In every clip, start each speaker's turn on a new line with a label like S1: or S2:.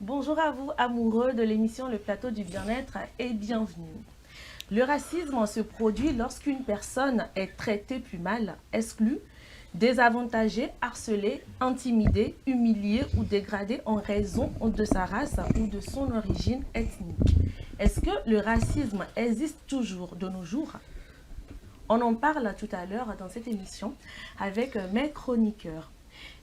S1: Bonjour à vous, amoureux de l'émission Le Plateau du Bien-être et bienvenue. Le racisme se produit lorsqu'une personne est traitée plus mal, exclue, désavantagée, harcelée, intimidée, humiliée ou dégradée en raison de sa race ou de son origine ethnique. Est-ce que le racisme existe toujours de nos jours? On en parle tout à l'heure dans cette émission avec mes chroniqueurs.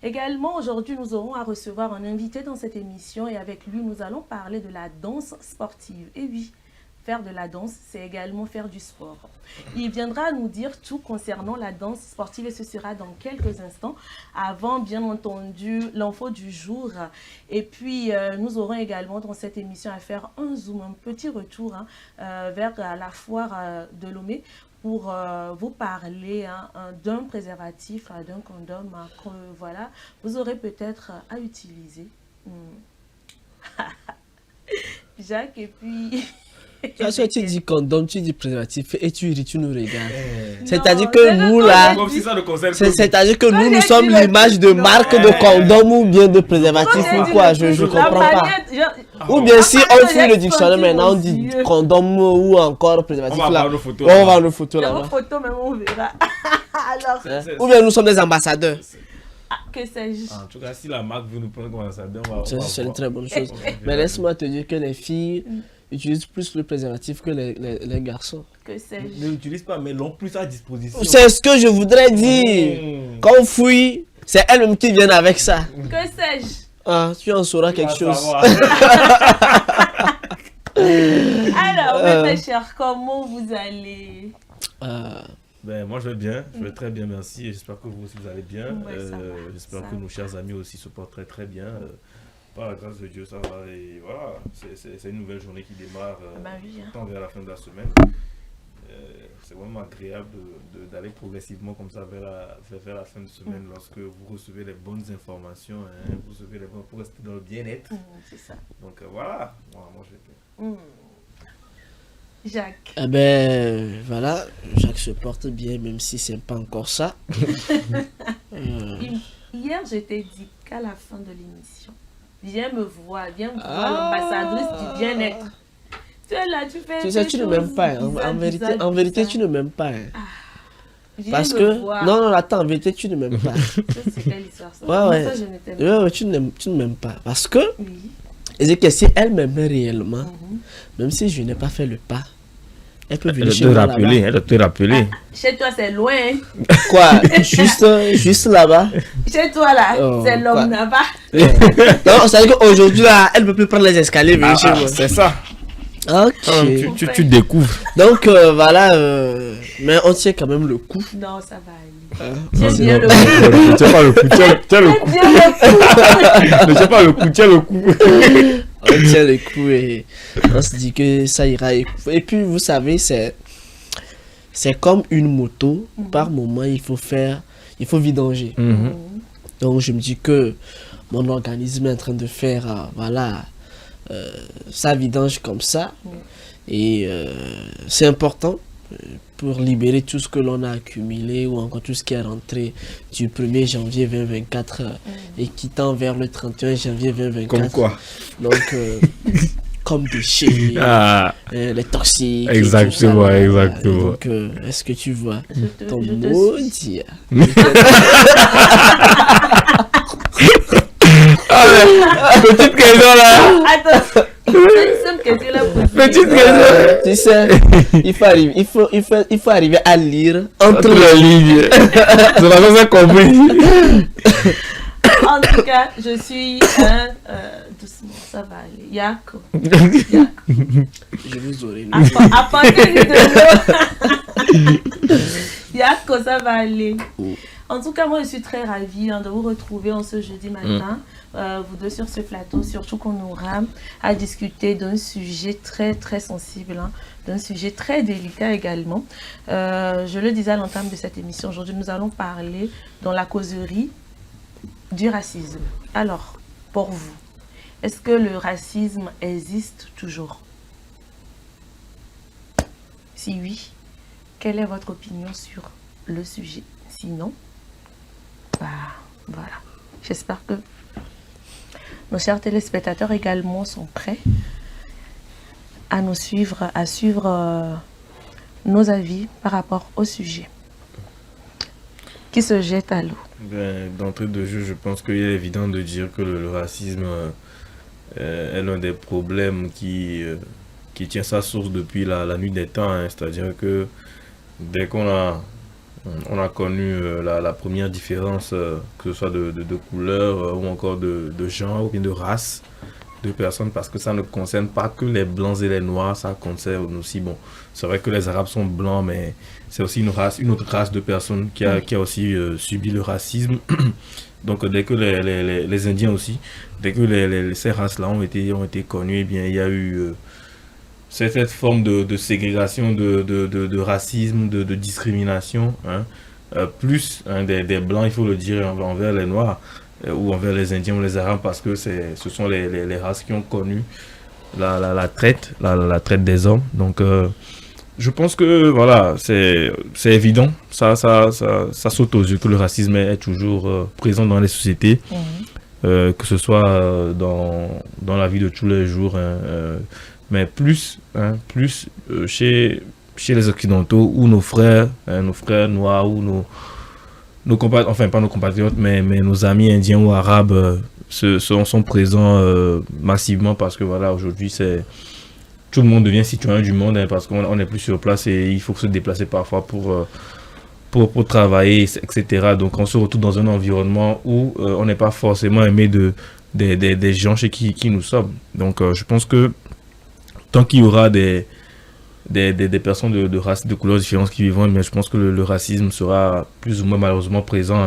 S1: Également, aujourd'hui, nous aurons à recevoir un invité dans cette émission et avec lui, nous allons parler de la danse sportive. Et oui, faire de la danse, c'est également faire du sport. Il viendra nous dire tout concernant la danse sportive et ce sera dans quelques instants. Avant, bien entendu, l'info du jour. Et puis, nous aurons également dans cette émission à faire un zoom, un petit retour vers la foire de Lomé pour vous parler d'un préservatif, d'un condom que voilà, vous aurez peut-être à utiliser. Jacques, et puis...
S2: Tu dis condom, tu dis préservatif et tu ris, tu nous regardes. C'est-à-dire que nous là, c'est-à-dire que nous sommes l'image de marque de condom ou bien de préservatif ou quoi, je comprends pas. Ou bien si on fouille le dictionnaire maintenant, on dit condom ou encore préservatif là. On va voir nos photos là.
S1: Nos photos même on verra. Alors,
S2: ou bien nous sommes des ambassadeurs.
S1: Que sais-je?
S3: En tout cas, si la marque veut nous prendre comme ambassadeur,
S2: c'est une très bonne chose. Mais laisse-moi te dire que les filles utilisent plus le préservatif que les garçons.
S1: Que sais-je?
S3: Ne l'utilisent pas, mais l'ont plus à disposition.
S2: C'est ce que je voudrais dire. Quand on fouille, c'est elles-mêmes qui viennent avec ça.
S1: Que sais-je?
S2: Ah, tu en sauras quelque chose.
S1: Alors, mes chers, comment vous allez?
S3: Ben, moi je vais bien, je vais très bien, merci. J'espère que vous aussi vous allez bien.
S1: Ouais,
S3: j'espère que nos chers amis aussi se portent très très bien. Par la grâce de Dieu, ça va. Et voilà, c'est une nouvelle journée qui démarre tant vers la fin de la semaine. C'est vraiment agréable d'aller progressivement comme ça vers la fin de semaine lorsque vous recevez les bonnes informations, vous recevez les bonnes pour rester dans le bien-être.
S1: C'est ça.
S3: Donc voilà, moi je vais bien.
S1: Jacques.
S2: Eh ben voilà, Jacques se porte bien même si c'est pas encore ça.
S1: Hier, je t'ai dit qu'à la fin de l'émission, viens me voir l'ambassadrice du bien-être. Tu es là, tu fais.
S2: Tu sais, tu ne m'aimes pas. En vérité, tu ne m'aimes pas. Parce que. Non, attends, en vérité, tu ne m'aimes pas.
S1: C'est quelle histoire ça?
S2: Ouais.
S1: Ça, je ne t'aime pas.
S2: Ouais, tu ne m'aimes pas. Parce que. Et que si elle m'aimait réellement, même si je n'ai pas fait le pas, elle peut venir chez moi là-bas.
S3: Elle doit te rappeler.
S1: Chez toi, c'est loin.
S2: Quoi? Juste là-bas?
S1: Chez toi, là, c'est l'homme là-bas.
S2: Non, ça veut dire qu'aujourd'hui, là, elle ne peut plus prendre les escaliers venir chez moi.
S3: C'est ça.
S2: Ok.
S3: Tu découvres.
S2: Donc, voilà. Mais on tient quand même le coup.
S1: Non, ça va aller.
S3: Tiens
S1: bien le
S3: coup. Tiens pas le coup. Tiens le coup. Ne tiens pas le coup. Tiens le coup.
S2: On tient le coup et on se dit que ça ira. Et puis, vous savez, c'est comme une moto. Par moment, il faut vidanger. Donc, je me dis que mon organisme est en train de faire, ça vidange comme ça. Et c'est important pour libérer tout ce que l'on a accumulé ou encore tout ce qui est rentré du 1er janvier 2024 et qui tend vers le 31 janvier 2024.
S3: Comme quoi?
S2: Donc, comme déchets, les toxiques.
S3: Exactement.
S2: Donc, est-ce que tu vois ton maudit?
S3: Petite question là.
S1: Attends.
S2: Petite question. Tu sais, il faut arriver à lire entre
S3: les lignes. C'est pas ça compris.
S1: En tout cas, je suis doucement, ça va aller. Yako.
S2: Je vous aurai.
S1: À partir de Yako, ça va aller. En tout cas, moi, je suis très ravie de vous retrouver en ce jeudi matin, vous deux sur ce plateau, surtout qu'on aura à discuter d'un sujet très, très sensible, d'un sujet très délicat également. Je le disais à l'entame de cette émission, aujourd'hui, nous allons parler dans la causerie du racisme. Alors, pour vous, est-ce que le racisme existe toujours? Si oui, quelle est votre opinion sur le sujet? Sinon, voilà. J'espère que nos chers téléspectateurs également sont prêts à nous suivre, à suivre nos avis par rapport au sujet. Qui se jette à l'eau?
S3: D'entrée de jeu, je pense qu'il est évident de dire que le racisme est l'un des problèmes qui tient sa source depuis la nuit des temps. C'est-à-dire que dès qu'on a connu la première différence, que ce soit de couleur ou encore de genre ou bien de race de personnes, parce que ça ne concerne pas que les blancs et les noirs, ça concerne aussi, bon, c'est vrai que les arabes sont blancs, mais c'est aussi une autre race de personnes qui a aussi subi le racisme. Donc dès que les Indiens aussi, dès que ces races-là ont été connues, eh bien il y a eu cette forme de ségrégation, de racisme, de discrimination, plus des blancs, il faut le dire, envers les noirs ou envers les Indiens ou les Arabes, parce que ce sont les races qui ont connu la traite des hommes. Donc je pense que voilà, c'est évident, ça saute aux yeux que le racisme est toujours présent dans les sociétés, que ce soit dans la vie de tous les jours, mais plus chez les Occidentaux, où nos frères noirs ou nos compatriotes, enfin pas nos compatriotes, mais nos amis indiens ou arabes sont présents massivement, parce que voilà, aujourd'hui tout le monde devient citoyen du monde, parce qu'on n'est plus sur place et il faut se déplacer parfois pour travailler, etc. Donc on se retrouve dans un environnement où on n'est pas forcément aimé des gens chez qui nous sommes. Donc je pense que tant qu'il y aura des personnes de races, de couleurs différentes qui vivront, mais je pense que le racisme sera plus ou moins malheureusement présent,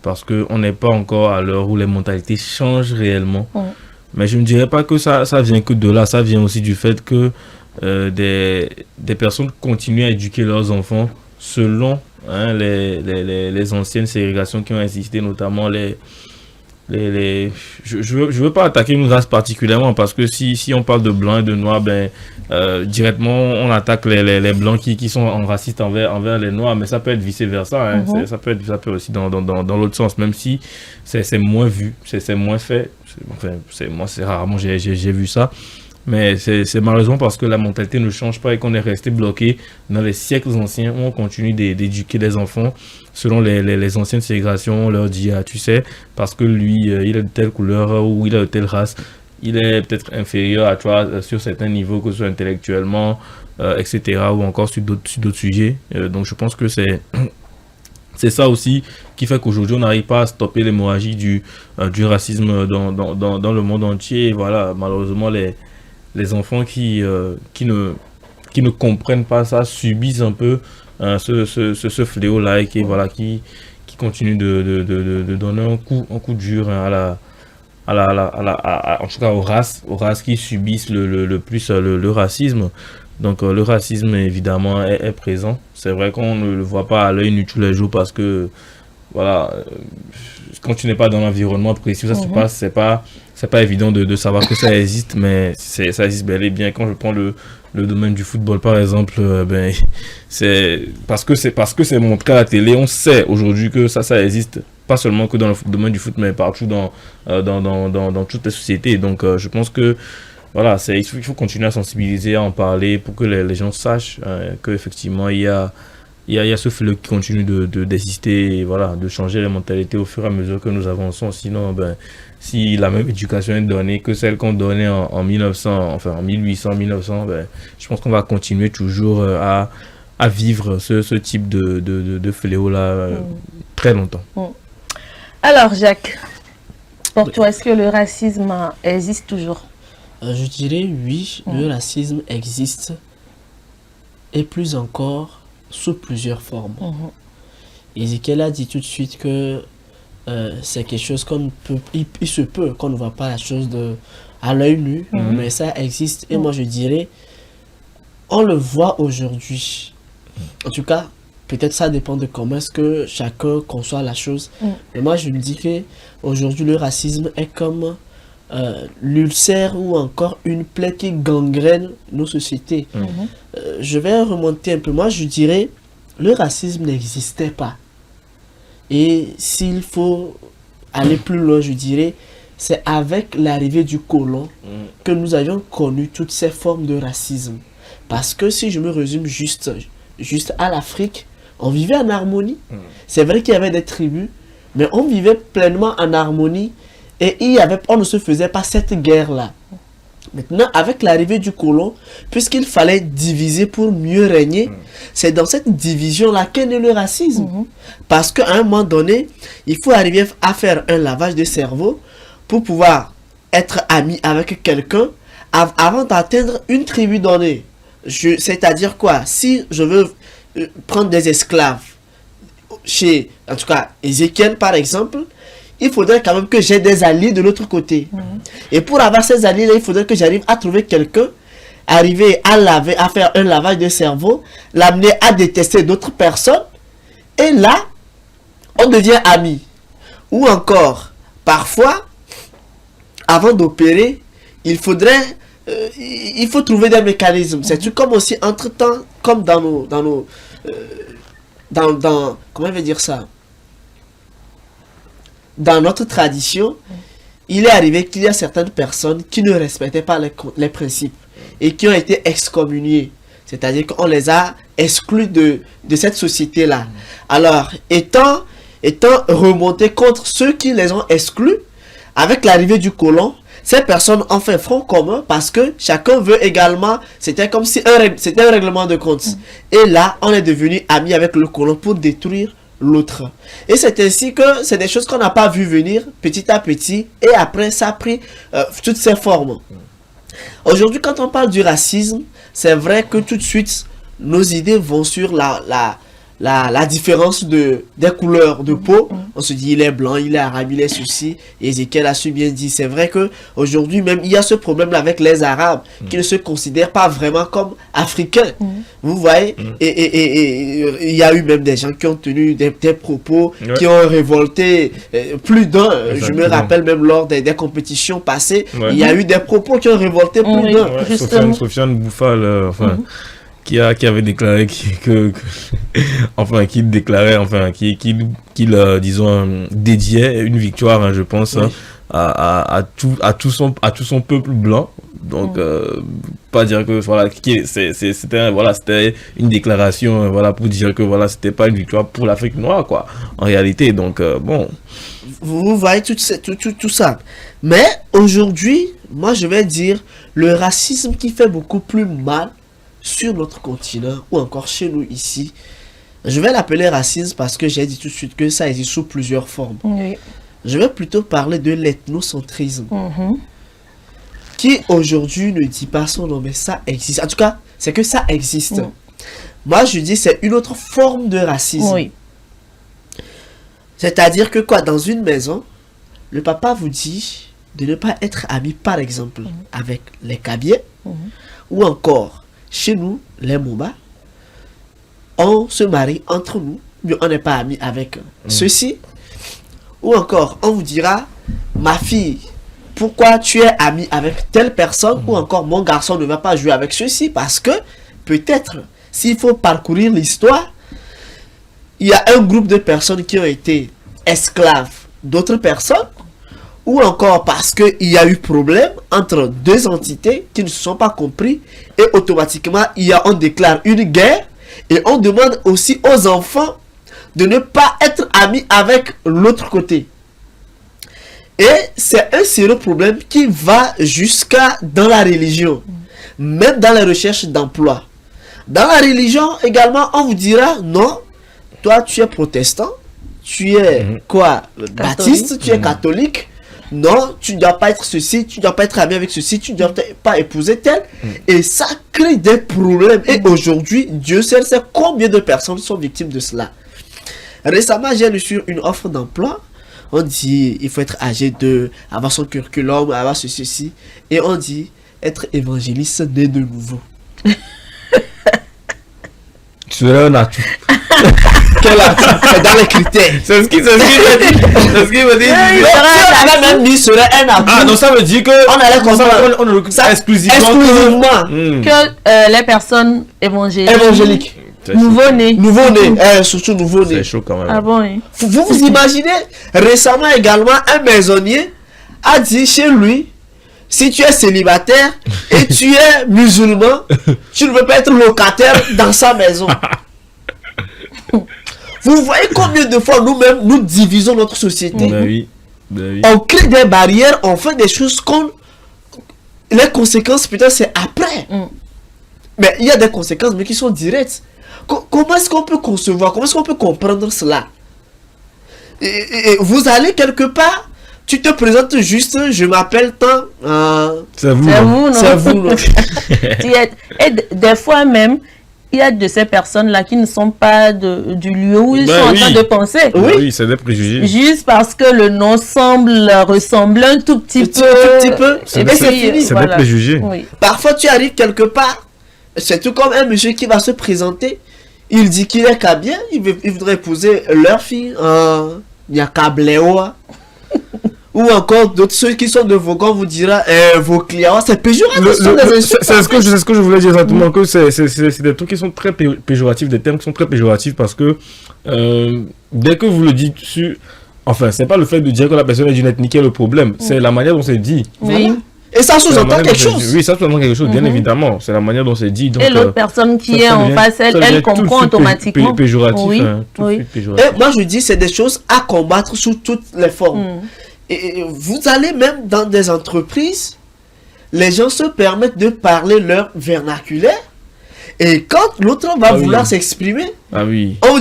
S3: parce qu'on n'est pas encore à l'heure où les mentalités changent réellement. Mais je ne dirais pas que ça vient que de là, ça vient aussi du fait que des personnes continuent à éduquer leurs enfants selon les anciennes ségrégations qui ont existé, notamment je veux pas attaquer une race particulièrement, parce que si on parle de blanc et de noir, directement on attaque les blancs qui sont racistes envers les noirs, mais ça peut être vice versa, ça peut aussi dans l'autre sens, même si c'est moins vu, c'est moins fait. Moi c'est rarement j'ai vu ça, mais c'est malheureusement parce que la mentalité ne change pas et qu'on est resté bloqué dans les siècles anciens, où on continue d'éduquer les enfants selon les anciennes ségrégations. On leur dit, tu sais, parce que lui il est de telle couleur ou il est de telle race, il est peut-être inférieur à toi sur certains niveaux, que ce soit intellectuellement, etc., ou encore sur d'autres sujets. Donc je pense que c'est ça aussi qui fait qu'aujourd'hui on n'arrive pas à stopper l'hémorragie du racisme dans le monde entier. Et voilà, malheureusement les enfants qui ne comprennent pas ça subissent un peu ce fléau là, et qui continue de donner un coup dur en tout cas aux races qui subissent le plus le racisme. Donc le racisme évidemment est présent. C'est vrai qu'on ne le voit pas à l'œil nu tous les jours, parce que voilà, quand tu n'es pas dans l'environnement précis où ça se passe, c'est pas évident de savoir que ça existe, mais ça existe bel et bien. Quand je prends le domaine du football par exemple, c'est parce que c'est montré à la télé, on sait aujourd'hui que ça existe, pas seulement que dans le domaine du foot, mais partout dans toutes les sociétés. Donc je pense que voilà, il faut continuer à sensibiliser, à en parler, pour que les gens sachent qu'effectivement il y a ce fléau qui continue d'exister, et voilà, de changer les mentalités au fur et à mesure que nous avançons. Sinon, si la même éducation est donnée que celle qu'on donnait en 1900, enfin en 1800, 1900, je pense qu'on va continuer toujours à vivre ce type de fléau-là très longtemps.
S1: Alors Jacques, pour toi, est-ce que le racisme existe toujours?
S2: Je dirais oui, le racisme existe, et plus encore sous plusieurs formes. Ezekiel a dit tout de suite que c'est quelque chose il se peut qu'on ne voit pas la chose à l'œil nu, mais ça existe. Et moi je dirais, on le voit aujourd'hui. En tout cas, peut-être ça dépend de comment est-ce que chacun conçoit la chose. Mais moi je me dis que aujourd'hui le racisme est comme l'ulcère ou encore une plaie qui gangrène nos sociétés. Je vais remonter un peu. Moi je dirais, le racisme n'existait pas. Et s'il faut aller plus loin, je dirais, c'est avec l'arrivée du colon que nous avions connu toutes ces formes de racisme. Parce que si je me résume juste à l'Afrique, on vivait en harmonie. C'est vrai qu'il y avait des tribus, mais on vivait pleinement en harmonie et on ne se faisait pas cette guerre-là. Maintenant, avec l'arrivée du colon, puisqu'il fallait diviser pour mieux régner, c'est dans cette division-là qu'est né le racisme. Parce qu'à un moment donné, il faut arriver à faire un lavage de cerveau pour pouvoir être ami avec quelqu'un avant d'atteindre une tribu donnée. C'est-à-dire quoi? Si je veux prendre des esclaves, en tout cas, Ézéchiel par exemple, il faudrait quand même que j'ai des alliés de l'autre côté. Et pour avoir ces alliés-là, il faudrait que j'arrive à trouver quelqu'un, arriver à faire un lavage de cerveau, l'amener à détester d'autres personnes, et là, on devient amis. Ou encore, parfois, avant d'opérer, il faut trouver des mécanismes. C'est comme aussi entre-temps, comme dans comment je vais dire ça? Dans notre tradition, il est arrivé qu'il y a certaines personnes qui ne respectaient pas les principes et qui ont été excommuniées. C'est-à-dire qu'on les a exclus de cette société-là. Alors, étant remontés contre ceux qui les ont exclus, avec l'arrivée du colon, ces personnes ont fait front commun parce que chacun veut également, c'était comme si c'était un règlement de compte. Et là, on est devenu amis avec le colon pour détruire l'autre. Et c'est ainsi que c'est des choses qu'on n'a pas vu venir petit à petit et après ça a pris toutes ces formes. Aujourd'hui, quand on parle du racisme, c'est vrai que tout de suite nos idées vont sur la différence des couleurs de peau. On se dit il est blanc, il est arabe, il est ceci. Et Ézéchiel a su bien dire, c'est vrai que aujourd'hui même il y a ce problème avec les arabes qui ne se considèrent pas vraiment comme africains. Vous voyez, et il y a eu même des gens qui ont tenu des propos qui ont révolté plus d'un. Je me rappelle même lors des compétitions passées, il y a eu des propos qui ont révolté plus d'un.
S3: Sofiane Bouffal, qui avait déclaré qu'il dédiait une victoire, je pense, à tout son peuple blanc. Donc pas dire que c'était une déclaration pour dire que c'était pas une victoire pour l'Afrique noire quoi en réalité. Donc bon,
S2: vous voyez tout ça. Mais aujourd'hui, moi je vais dire le racisme qui fait beaucoup plus mal sur notre continent ou encore chez nous ici, je vais l'appeler racisme parce que j'ai dit tout de suite que ça existe sous plusieurs formes. Je vais plutôt parler de l'ethnocentrisme qui aujourd'hui ne dit pas son nom, mais ça existe. En tout cas, c'est que ça existe. Moi, je dis c'est une autre forme de racisme. C'est-à-dire que quoi, dans une maison, le papa vous dit de ne pas être ami, par exemple, avec les Kabyles ou encore chez nous, les Moba, on se marie entre nous, mais on n'est pas amis avec ceux-ci. Ou encore, on vous dira, ma fille, pourquoi tu es ami avec telle personne? Ou encore, mon garçon ne va pas jouer avec ceux-ci parce que, peut-être, s'il faut parcourir l'histoire, il y a un groupe de personnes qui ont été esclaves d'autres personnes. Ou encore parce qu'il y a eu problème entre deux entités qui ne se sont pas compris et automatiquement on déclare une guerre et on demande aussi aux enfants de ne pas être amis avec l'autre côté. Et c'est un sérieux problème qui va jusqu'à dans la religion, même dans les recherches d'emploi. Dans la religion également, on vous dira non, toi tu es protestant, tu es baptiste, tu es catholique. Non, tu ne dois pas être ceci, tu ne dois pas être ami avec ceci, tu ne dois pas épouser tel. Et ça crée des problèmes. Et aujourd'hui, Dieu seul sait combien de personnes sont victimes de cela. Récemment, j'ai lu sur une offre d'emploi. On dit il faut être âgé avoir son curriculum, avoir ceci. Et on dit être évangéliste né de nouveau.
S3: Tu serais un atout.
S2: Quel atout? C'est dans les critères.
S3: C'est ce qu'il me dit. C'est ce qu'il me dit.
S2: On avait même dit serait un atout.
S3: Ah, donc ça veut dire que
S2: on allait comprendre.
S3: On recrute ça exclusivement.
S1: Que les personnes évangéliques.
S2: Nouveau-né. Surtout nouveau-né.
S3: C'est chaud quand même.
S1: Ah bon, oui.
S2: Vous imaginez, récemment également, un maisonnier a dit chez lui, si tu es célibataire et tu es musulman, tu ne veux pas être locataire dans sa maison. Vous voyez combien de fois nous-mêmes, nous divisons notre société.
S3: Oui.
S2: On crée des barrières, on fait des choses qu'on... Les conséquences, peut-être, c'est après. Mais il y a des conséquences, mais qui sont directes. Comment est-ce qu'on peut concevoir, comment est-ce qu'on peut comprendre cela? Et vous allez quelque part, tu te présentes juste, je m'appelle tant...
S3: C'est vous,
S1: non?
S2: C'est vous, non?
S1: Et des fois même, il y a de ces personnes-là qui ne sont pas du lieu où ils sont en train de penser.
S3: Oui, c'est des préjugés.
S1: Juste parce que le nom ressemble un tout petit peu.
S3: C'est des préjugés.
S1: Oui.
S2: Parfois, tu arrives quelque part, c'est tout comme un monsieur qui va se présenter. Il dit qu'il est kabien, il voudrait épouser leur fille. Il y a Kabléoa. Ou encore d'autres, ceux qui sont de Vaughan vous dira vos clients, c'est péjoratif.
S3: C'est ce que je voulais dire exactement, que c'est des trucs qui sont très péjoratifs, des termes qui sont très péjoratifs parce que dès que vous le dites sur... Enfin, c'est pas le fait de dire que la personne est d'une ethnie qui est le problème, c'est la manière dont c'est dit.
S1: Oui.
S2: Voilà. Et ça sous-entend quelque chose.
S3: Oui, ça sous-entend quelque chose, bien évidemment. C'est la manière dont c'est dit. Donc,
S1: et l'autre personne qui est en face, elle comprend automatiquement.
S3: Péjoratif.
S1: Oui.
S2: Et moi, je dis, c'est des choses à combattre sous toutes les formes. Et vous allez même dans des entreprises, les gens se permettent de parler leur vernaculaire. Et quand l'autre va vouloir s'exprimer, on vous dit, oh,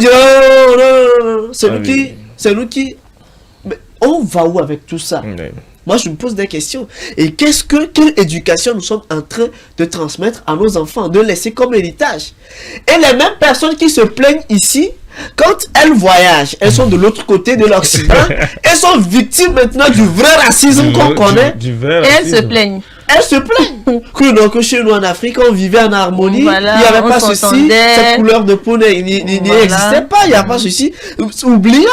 S2: non, c'est nous qui... Mais on va où avec tout ça? Moi, je me pose des questions. Et quelle éducation nous sommes en train de transmettre à nos enfants, de laisser comme héritage? Et les mêmes personnes qui se plaignent ici, quand elles voyagent, elles sont de l'autre côté de l'Occident, elles sont victimes maintenant du vrai racisme qu'on connaît.
S1: Et elles se plaignent.
S2: Elles se plaignent. Que chez nous en Afrique, on vivait en harmonie. Voilà, il n'y avait pas ceci. Cette couleur de peau n'existait pas. Il n'y a pas ceci. Oublions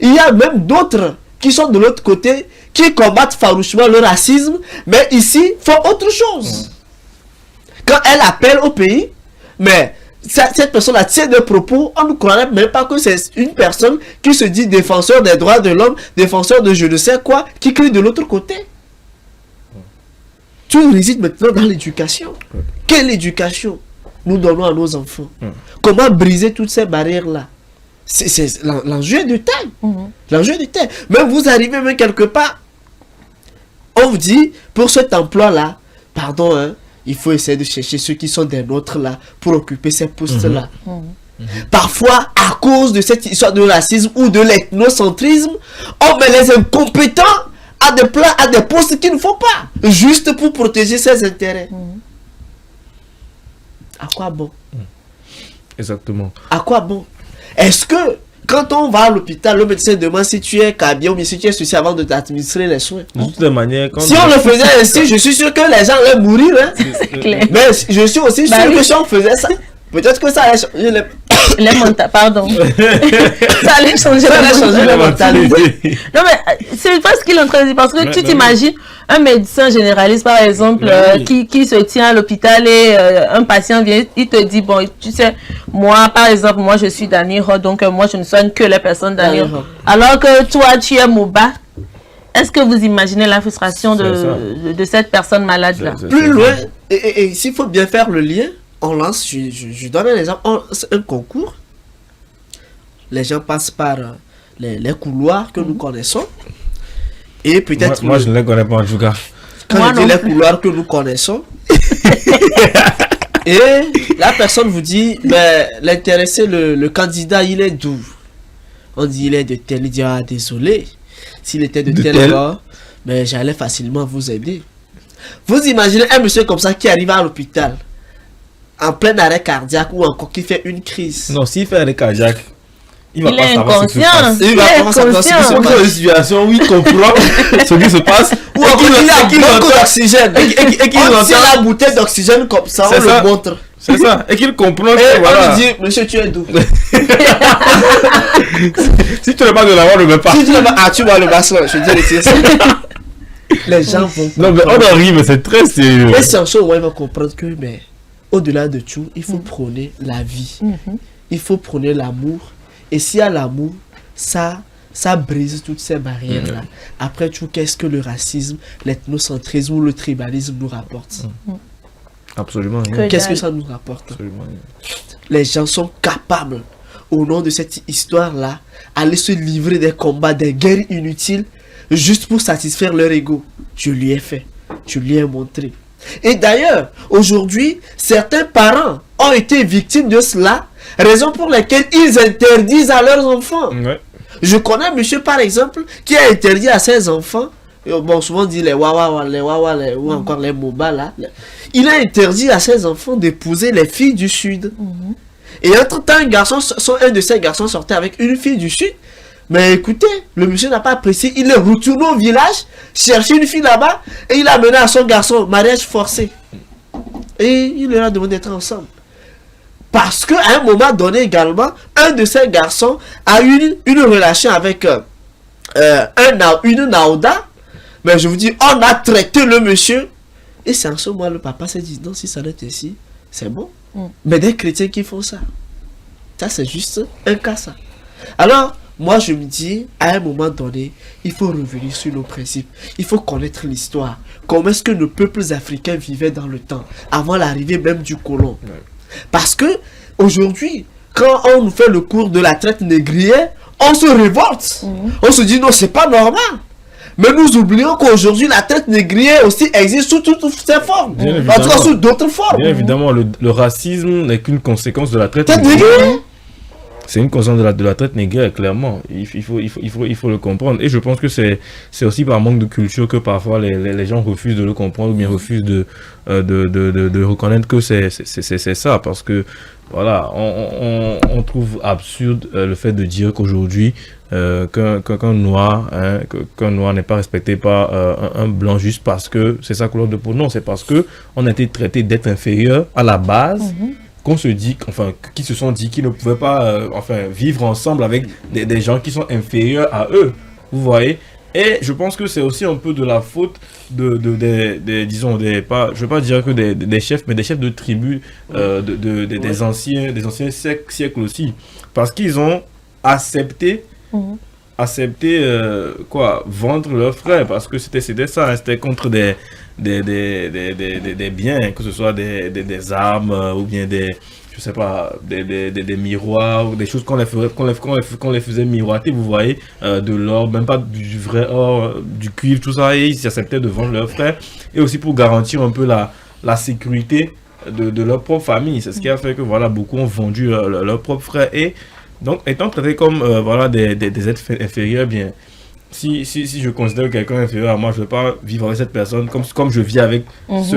S2: qu'il y a même d'autres qui sont de l'autre côté, qui combattent farouchement le racisme, mais ici, font autre chose. Quand elle appelle au pays, mais cette personne-là tient des propos, on ne croirait même pas que c'est une personne qui se dit défenseur des droits de l'homme, défenseur de je ne sais quoi, qui crie de l'autre côté. Tout réside maintenant dans l'éducation. Quelle éducation nous donnons à nos enfants? Comment briser toutes ces barrières-là? L'enjeu est de taille. L'enjeu est de taille. Même vous arrivez même quelque part, on vous dit, pour cet emploi-là, pardon, hein, il faut essayer de chercher ceux qui sont des nôtres là pour occuper ces postes-là. Parfois, à cause de cette histoire de racisme ou de l'ethnocentrisme, on met les incompétents à des postes qu'il ne faut pas, juste pour protéger ses intérêts. À quoi bon?
S3: Exactement.
S2: À quoi bon? Est-ce que quand on va à l'hôpital, le médecin demande si tu es kabien ou si tu es ceci avant de t'administrer les soins?
S3: De toutes les manières,
S2: si on le faisait ainsi, je suis sûr que les gens allaient mourir. Hein?
S1: C'est clair.
S2: Mais je suis aussi sûr que si on faisait ça, peut-être que ça allait changer
S1: les mentalités. Pardon. Ça allait changer
S2: les mentalités.
S1: Non, mais c'est pas ce qu'il est en train de dire. Parce que tu t'imagines un médecin généraliste, par exemple, qui se tient à l'hôpital et un patient vient, il te dit, bon, tu sais, moi, par exemple, moi, je suis d'Aniro, donc moi, je ne soigne que les personnes d'Aniro. Alors que toi, tu es Mouba. Est-ce que vous imaginez la frustration de cette personne malade-là?
S2: Plus loin, et s'il faut bien faire le lien, on lance, je donne un exemple, un concours. Les gens passent par les couloirs que nous connaissons. Et peut-être...
S3: Moi, je ne les connais pas en tout cas.
S2: Quand je dis les couloirs que nous connaissons. Et la personne vous dit, mais l'intéressé, le candidat, il est d'où? On dit, il est de tel. Il dit, ah, désolé. S'il était de tel bord, mais j'allais facilement vous aider. Vous imaginez un monsieur comme ça qui arrive à l'hôpital, en plein arrêt cardiaque ou encore qui fait une crise.
S3: Non, s'il fait un arrêt cardiaque, il va pas savoir ce qui se passe.
S2: Il va pas savoir ce qui se passe.
S3: Dans une situation où il comprend ce qui se passe.
S2: Ou encore il a beaucoup d'oxygène. Et qu'il entend la bouteille d'oxygène comme ça, on le montre.
S3: C'est ça. Et qu'il comprend
S2: que voilà. On lui dit, monsieur, tu es d'où?
S3: Si tu n'es pas de là, on ne le met pas.
S2: Si tu n'es pas, ah, tu vas le bassin. Je dis, retire ça. Les gens vont.
S3: Non, mais on arrive, mais c'est très sérieux.
S2: Et c'est un chose où ils vont comprendre que, mais au-delà de tout, il faut prôner la vie. Il faut prôner l'amour. Et s'il y a l'amour, ça ça brise toutes ces barrières-là. Après tout, qu'est-ce que le racisme, l'ethnocentrisme ou le tribalisme nous rapporte?
S3: Absolument rien.
S2: Qu'est-ce que ça nous rapporte?
S3: Absolument rien.
S2: Les gens sont capables, au nom de cette histoire-là, aller se livrer des combats, des guerres inutiles, juste pour satisfaire leur ego. Je lui ai fait, je lui ai montré. Et d'ailleurs, aujourd'hui, certains parents ont été victimes de cela, raison pour laquelle ils interdisent à leurs enfants. Je connais un monsieur, par exemple, qui a interdit à ses enfants, bon, souvent on dit les wawa, ou encore les moba, là. Il a interdit à ses enfants d'épouser les filles du Sud. Et entre-temps, un de ces garçons sortait avec une fille du Sud. Mais écoutez, le monsieur n'a pas apprécié. Il est retourné au village, chercher une fille là-bas, et il a mené à son garçon mariage forcé. Et il leur a demandé d'être ensemble. Parce qu'à un moment donné également, un de ces garçons a eu une relation avec une Naouda. Mais je vous dis, on a traité le monsieur. Et c'est en ce moment le papa s'est dit, non, si ça n'est ainsi, c'est bon. Mais des chrétiens qui font ça, ça c'est juste un cas ça. Alors, moi je me dis, à un moment donné, il faut revenir sur nos principes. Il faut connaître l'histoire. Comment est-ce que nos peuples africains vivaient dans le temps, avant l'arrivée même du colon. Parce que, aujourd'hui, quand on nous fait le cours de la traite négrière, on se révolte. On se dit, non, c'est pas normal. Mais nous oublions qu'aujourd'hui, la traite négrière aussi existe sous toutes ses formes. En tout cas, sous d'autres formes.
S3: Bien évidemment, le racisme n'est qu'une conséquence de la traite négrière. C'est une conséquence de la traite négrière, clairement. Il faut le comprendre. Et je pense que c'est aussi par manque de culture que parfois les gens refusent de le comprendre ou bien refusent de reconnaître que c'est ça. Parce que, voilà, on trouve absurde le fait de dire qu'aujourd'hui, qu'un noir n'est pas respecté par un blanc juste parce que c'est sa couleur de peau. Non, c'est parce que on a été traité d'être inférieur à la base, qu'on se dit, enfin, qui se sont dit qu'ils ne pouvaient pas vivre ensemble avec des gens qui sont inférieurs à eux. Vous voyez? Et je pense que c'est aussi un peu de la faute disons, je ne veux pas dire que des chefs, mais des chefs de tribus, des anciens siècles aussi. Parce qu'ils ont accepté vendre leurs frères, parce que c'était ça, hein, c'était contre des biens, que ce soit des armes ou bien des miroirs ou des choses qu'on les faisait miroiter, vous voyez, de l'or, même pas du vrai or, du cuivre, tout ça, et ils acceptaient de vendre leurs frères, et aussi pour garantir un peu la sécurité de leur propre famille. C'est ce qui a fait que voilà, beaucoup ont vendu leurs propres frères, et donc étant traités comme des êtres inférieurs, bien si je considère quelqu'un inférieur à moi, je ne vais pas vivre avec cette personne comme je vis avec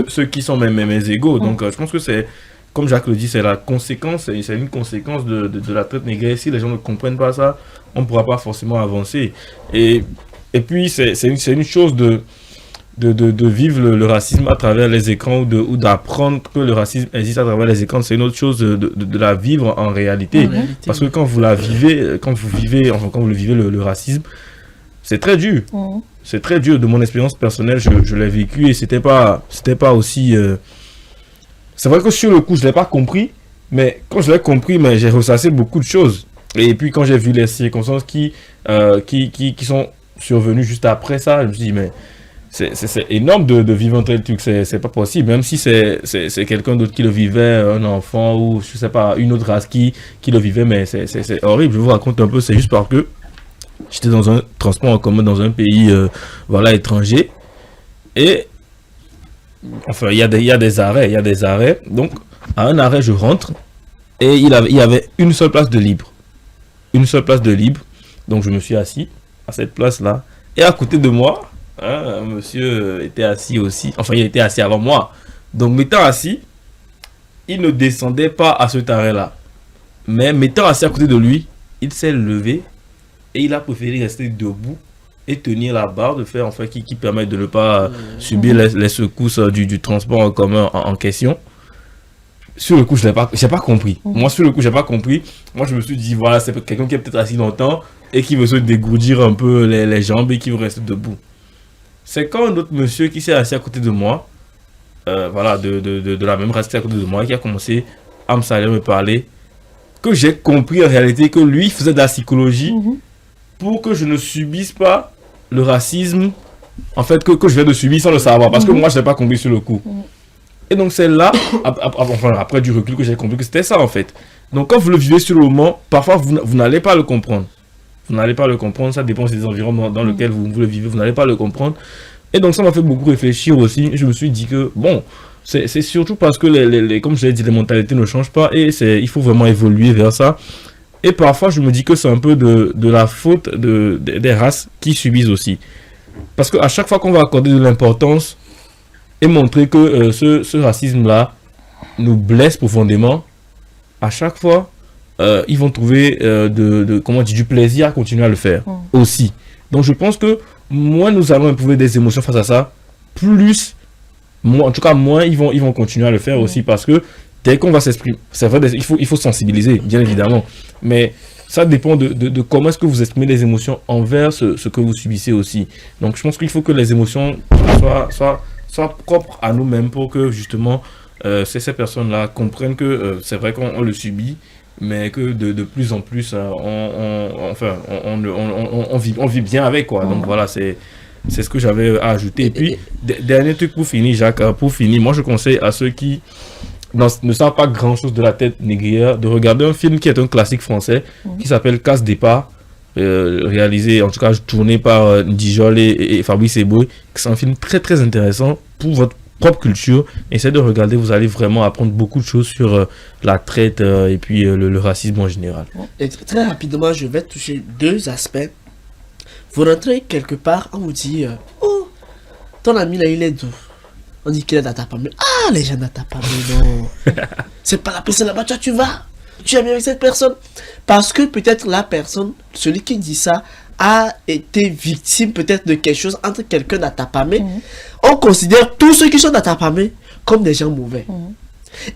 S3: ceux qui sont mes égaux. Donc je pense que c'est, comme Jacques le dit, c'est la conséquence, c'est une conséquence de la traite négrière. Si les gens ne comprennent pas ça, on ne pourra pas forcément avancer. Et puis c'est une chose de vivre le racisme à travers les écrans ou d'apprendre que le racisme existe à travers les écrans. C'est une autre chose de la vivre en réalité. Parce que quand vous le vivez le racisme, c'est très dur. C'est très dur. De mon expérience personnelle, je l'ai vécu et c'était pas aussi... C'est vrai que sur le coup, je ne l'ai pas compris, mais quand je l'ai compris, mais j'ai ressassé beaucoup de choses. Et puis quand j'ai vu les circonstances qui sont survenues juste après ça, je me suis dit, mais c'est énorme de vivre un tel truc, c'est pas possible. Même si c'est quelqu'un d'autre qui le vivait, un enfant ou je sais pas, une autre race qui le vivait, mais c'est horrible. Je vous raconte un peu, c'est juste parce que j'étais dans un transport en commun dans un pays étranger. Et enfin, il y a des arrêts. Donc, à un arrêt, je rentre et il y avait une seule place de libre. Donc, je me suis assis à cette place-là. Et à côté de moi, un monsieur était assis aussi. Enfin, il était assis avant moi. Donc, m'étant assis, il ne descendait pas à cet arrêt-là. Mais m'étant assis à côté de lui, il s'est levé et il a préféré rester debout et tenir la barre de fer qui permet de ne pas subir les secousses du transport en commun en question. Sur le coup, j'ai pas compris. Moi, sur le coup, j'ai pas compris. Moi, je me suis dit, voilà, c'est quelqu'un qui est peut-être assis longtemps et qui veut se dégourdir un peu les jambes et qui veut rester debout. C'est quand un autre monsieur qui s'est assis à côté de moi, de la même race qui est à côté de moi, qui a commencé à me saluer, me parler, que j'ai compris en réalité que lui faisait de la psychologie pour que je ne subisse pas le racisme, en fait, que je viens de subir sans le savoir, parce que moi, je n'ai pas compris sur le coup. Et donc, c'est là, après du recul, que j'ai compris que c'était ça, en fait. Donc, quand vous le vivez sur le moment, parfois, vous n'allez pas le comprendre. Vous n'allez pas le comprendre, ça dépend des environnements dans lesquels vous le vivez, vous n'allez pas le comprendre. Et donc, ça m'a fait beaucoup réfléchir aussi. Je me suis dit que, bon, c'est surtout parce que, comme je l'ai dit, les mentalités ne changent pas et il faut vraiment évoluer vers ça. Et parfois, je me dis que c'est un peu de la faute des races qui subissent aussi. Parce qu'à chaque fois qu'on va accorder de l'importance et montrer que ce racisme-là nous blesse profondément, à chaque fois, ils vont trouver du plaisir à continuer à le faire aussi. Donc je pense que moins nous allons éprouver des émotions face à ça, moins ils vont continuer à le faire aussi, parce que dès qu'on va s'exprimer, c'est vrai, il faut sensibiliser, bien évidemment, mais ça dépend de comment est-ce que vous exprimez les émotions envers ce que vous subissez aussi. Donc je pense qu'il faut que les émotions soient propres à nous-mêmes pour que justement ces personnes-là comprennent que c'est vrai qu'on le subit, mais que de plus en plus on vit bien avec, quoi. Donc voilà, c'est ce que j'avais à ajouter. Et puis dernier truc pour finir, Jacques, moi je conseille à ceux qui ne savent pas grand chose de la tête négrière de regarder un film qui est un classique français qui s'appelle Casse Départ, réalisé, en tout cas tourné par Dijol et Fabrice Eboué. C'est un film très très intéressant pour votre propre culture. Essayez de regarder, vous allez vraiment apprendre beaucoup de choses sur la traite et puis le racisme en général.
S2: Et très rapidement, je vais toucher deux aspects. Vous rentrez quelque part, on vous dit oh, ton ami là il est d'où? On dit qu'il est d'Atapamé. Ah, les gens d'Atapamé, non. C'est pas la personne là-bas, tu vas. Tu es bien avec cette personne. Parce que peut-être la personne, celui qui dit ça, a été victime peut-être de quelque chose entre quelqu'un d'Atapamé. On considère tous ceux qui sont d'Atapamé comme des gens mauvais.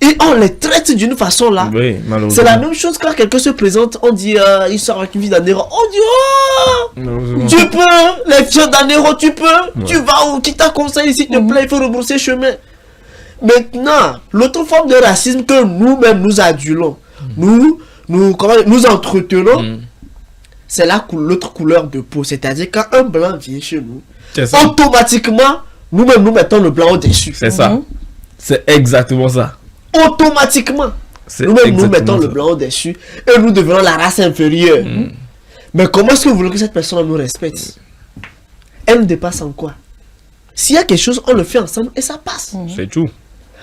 S2: Et on les traite d'une façon là.
S3: Oui,
S2: c'est la même chose quand quelqu'un se présente, on dit il sort avec une vie d'Anero. On dit oh, tu peux, les filles d'Anero, tu peux. Ouais. Tu vas où? Qui t'a conseillé, s'il te plaît, il faut rebrousser chemin. Maintenant, l'autre forme de racisme que nous-mêmes nous adulons, nous entretenons, c'est l'autre couleur de peau. C'est-à-dire quand un blanc vient chez nous, automatiquement, nous-mêmes nous mettons le blanc au-dessus.
S3: C'est ça. C'est exactement ça.
S2: Automatiquement, nous-mêmes nous mettons le blanc au-dessus et nous devenons la race inférieure. Mais comment est-ce que vous voulez que cette personne nous respecte? Elle nous dépasse en quoi? S'il y a quelque chose, on le fait ensemble et ça passe.
S3: C'est tout.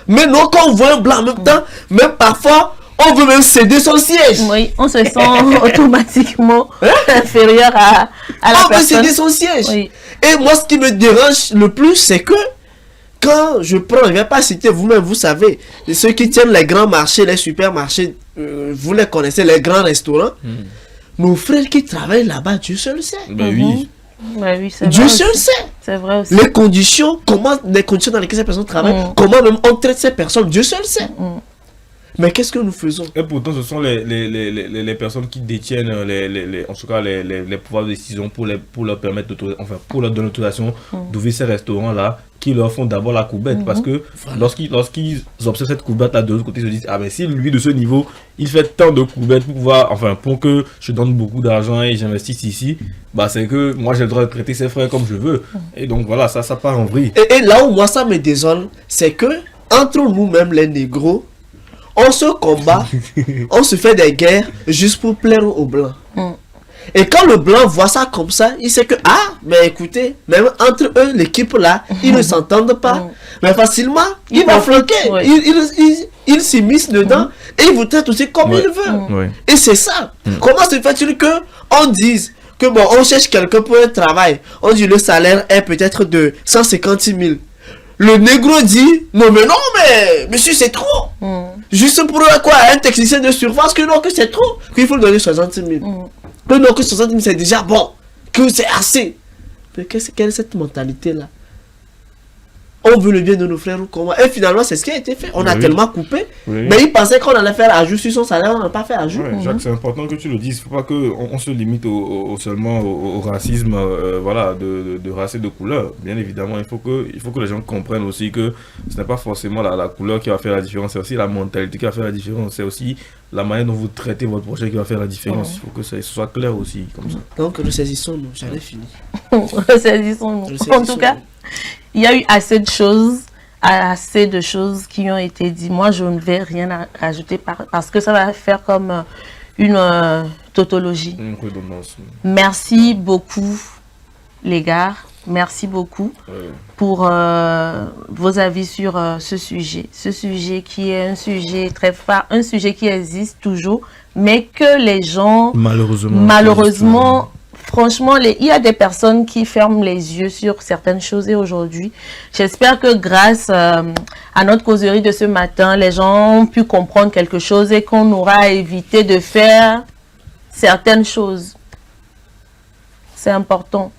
S2: Mais non, quand on voit un blanc en même temps, même parfois, on veut même céder son siège.
S1: Oui, on se sent automatiquement inférieur à la personne.
S2: On veut céder son siège. Oui. Et moi, ce qui me dérange le plus, c'est que quand je prends, je ne vais pas citer vous-même, vous savez, ceux qui tiennent les grands marchés, les supermarchés, vous les connaissez, les grands restaurants, nos frères qui travaillent là-bas, Dieu seul sait.
S3: Ben oui.
S1: Ouais, oui,
S2: Dieu seul sait.
S1: C'est vrai aussi.
S2: Les conditions dans lesquelles ces personnes travaillent, comment même on traite ces personnes, Dieu seul sait. Mais qu'est-ce que nous faisons?
S3: Et pourtant, ce sont les personnes qui détiennent en tout cas les pouvoirs de décision pour leur permettre pour leur donner l'autorisation d'ouvrir ces restaurants-là, qui leur font d'abord la coubette. Parce que lorsqu'ils observent cette coubette-là de l'autre côté, ils se disent, ah ben si lui de ce niveau, il fait tant de coubettes pour que je donne beaucoup d'argent et j'investisse ici, bah c'est que moi j'ai le droit de traiter ses frères comme je veux. Et donc voilà, ça part en vrille.
S2: Et là où moi ça me désole, c'est que entre nous-mêmes les négros, on se combat, on se fait des guerres juste pour plaire aux blancs. Et quand le blanc voit ça comme ça, il sait que, mais écoutez, même entre eux, l'équipe là, ils ne s'entendent pas. Mais facilement, il va flanquer. Ouais. Il s'immisce dedans et il vous traite aussi comme il veut. Et c'est ça. Comment se fait-il que on dise que bon, on cherche quelqu'un pour un travail, on dit le salaire est peut-être de 150 000. Le négro dit, non mais monsieur c'est trop. Juste pour quoi, un technicien de surface, que non, que c'est trop, qu'il faut lui donner 60 000. Que non, que 60 000 c'est déjà bon, que c'est assez. Mais quelle est cette mentalité là? on veut le bien de nos frères ou comment. Et finalement, c'est ce qui a été fait. On a tellement coupé.
S3: Oui.
S2: Mais ils pensaient qu'on allait faire ajout sur son salaire, on n'a pas fait ajout.
S3: Ouais, Jacques, c'est important que tu le dises. Il ne faut pas qu'on se limite seulement au racisme de race et de couleur. Bien évidemment, il faut que les gens comprennent aussi que ce n'est pas forcément la couleur qui va faire la différence, c'est aussi la mentalité qui va faire la différence. C'est aussi la manière dont vous traitez votre projet qui va faire la différence. Il faut que ce soit clair aussi, comme ça.
S2: Donc, ressaisissons-nous. J'avais fini.
S1: Ressaisissons-nous. En tout cas, il y a eu assez de choses qui ont été dites. Moi, je ne vais rien rajouter parce que ça va faire comme une tautologie.
S3: Une redondance.
S1: Merci beaucoup, les gars. Merci beaucoup pour vos avis sur ce sujet. Ce sujet qui est un sujet très phare, un sujet qui existe toujours, mais que les gens, malheureusement, franchement, il y a des personnes qui ferment les yeux sur certaines choses. Et aujourd'hui, j'espère que grâce à notre causerie de ce matin, les gens ont pu comprendre quelque chose et qu'on aura évité de faire certaines choses. C'est important.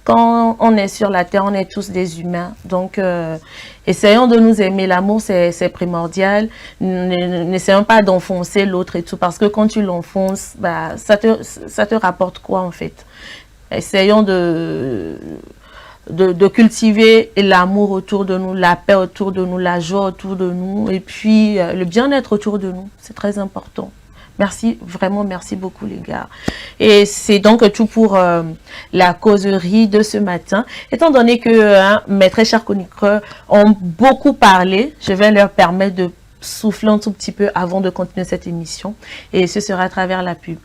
S1: Quand on est sur la terre, on est tous des humains. Donc, essayons de nous aimer. L'amour, c'est primordial. N'essayons pas d'enfoncer l'autre et tout. Parce que quand tu l'enfonces, bah, ça te rapporte quoi, en fait? Essayons de cultiver l'amour autour de nous, la paix autour de nous, la joie autour de nous. Et puis, le bien-être autour de nous. C'est très important. Merci, vraiment, merci beaucoup les gars. Et c'est donc tout pour la causerie de ce matin. Étant donné que mes très chers chroniqueurs ont beaucoup parlé, je vais leur permettre de souffler un tout petit peu avant de continuer cette émission. Et ce sera à travers la pub.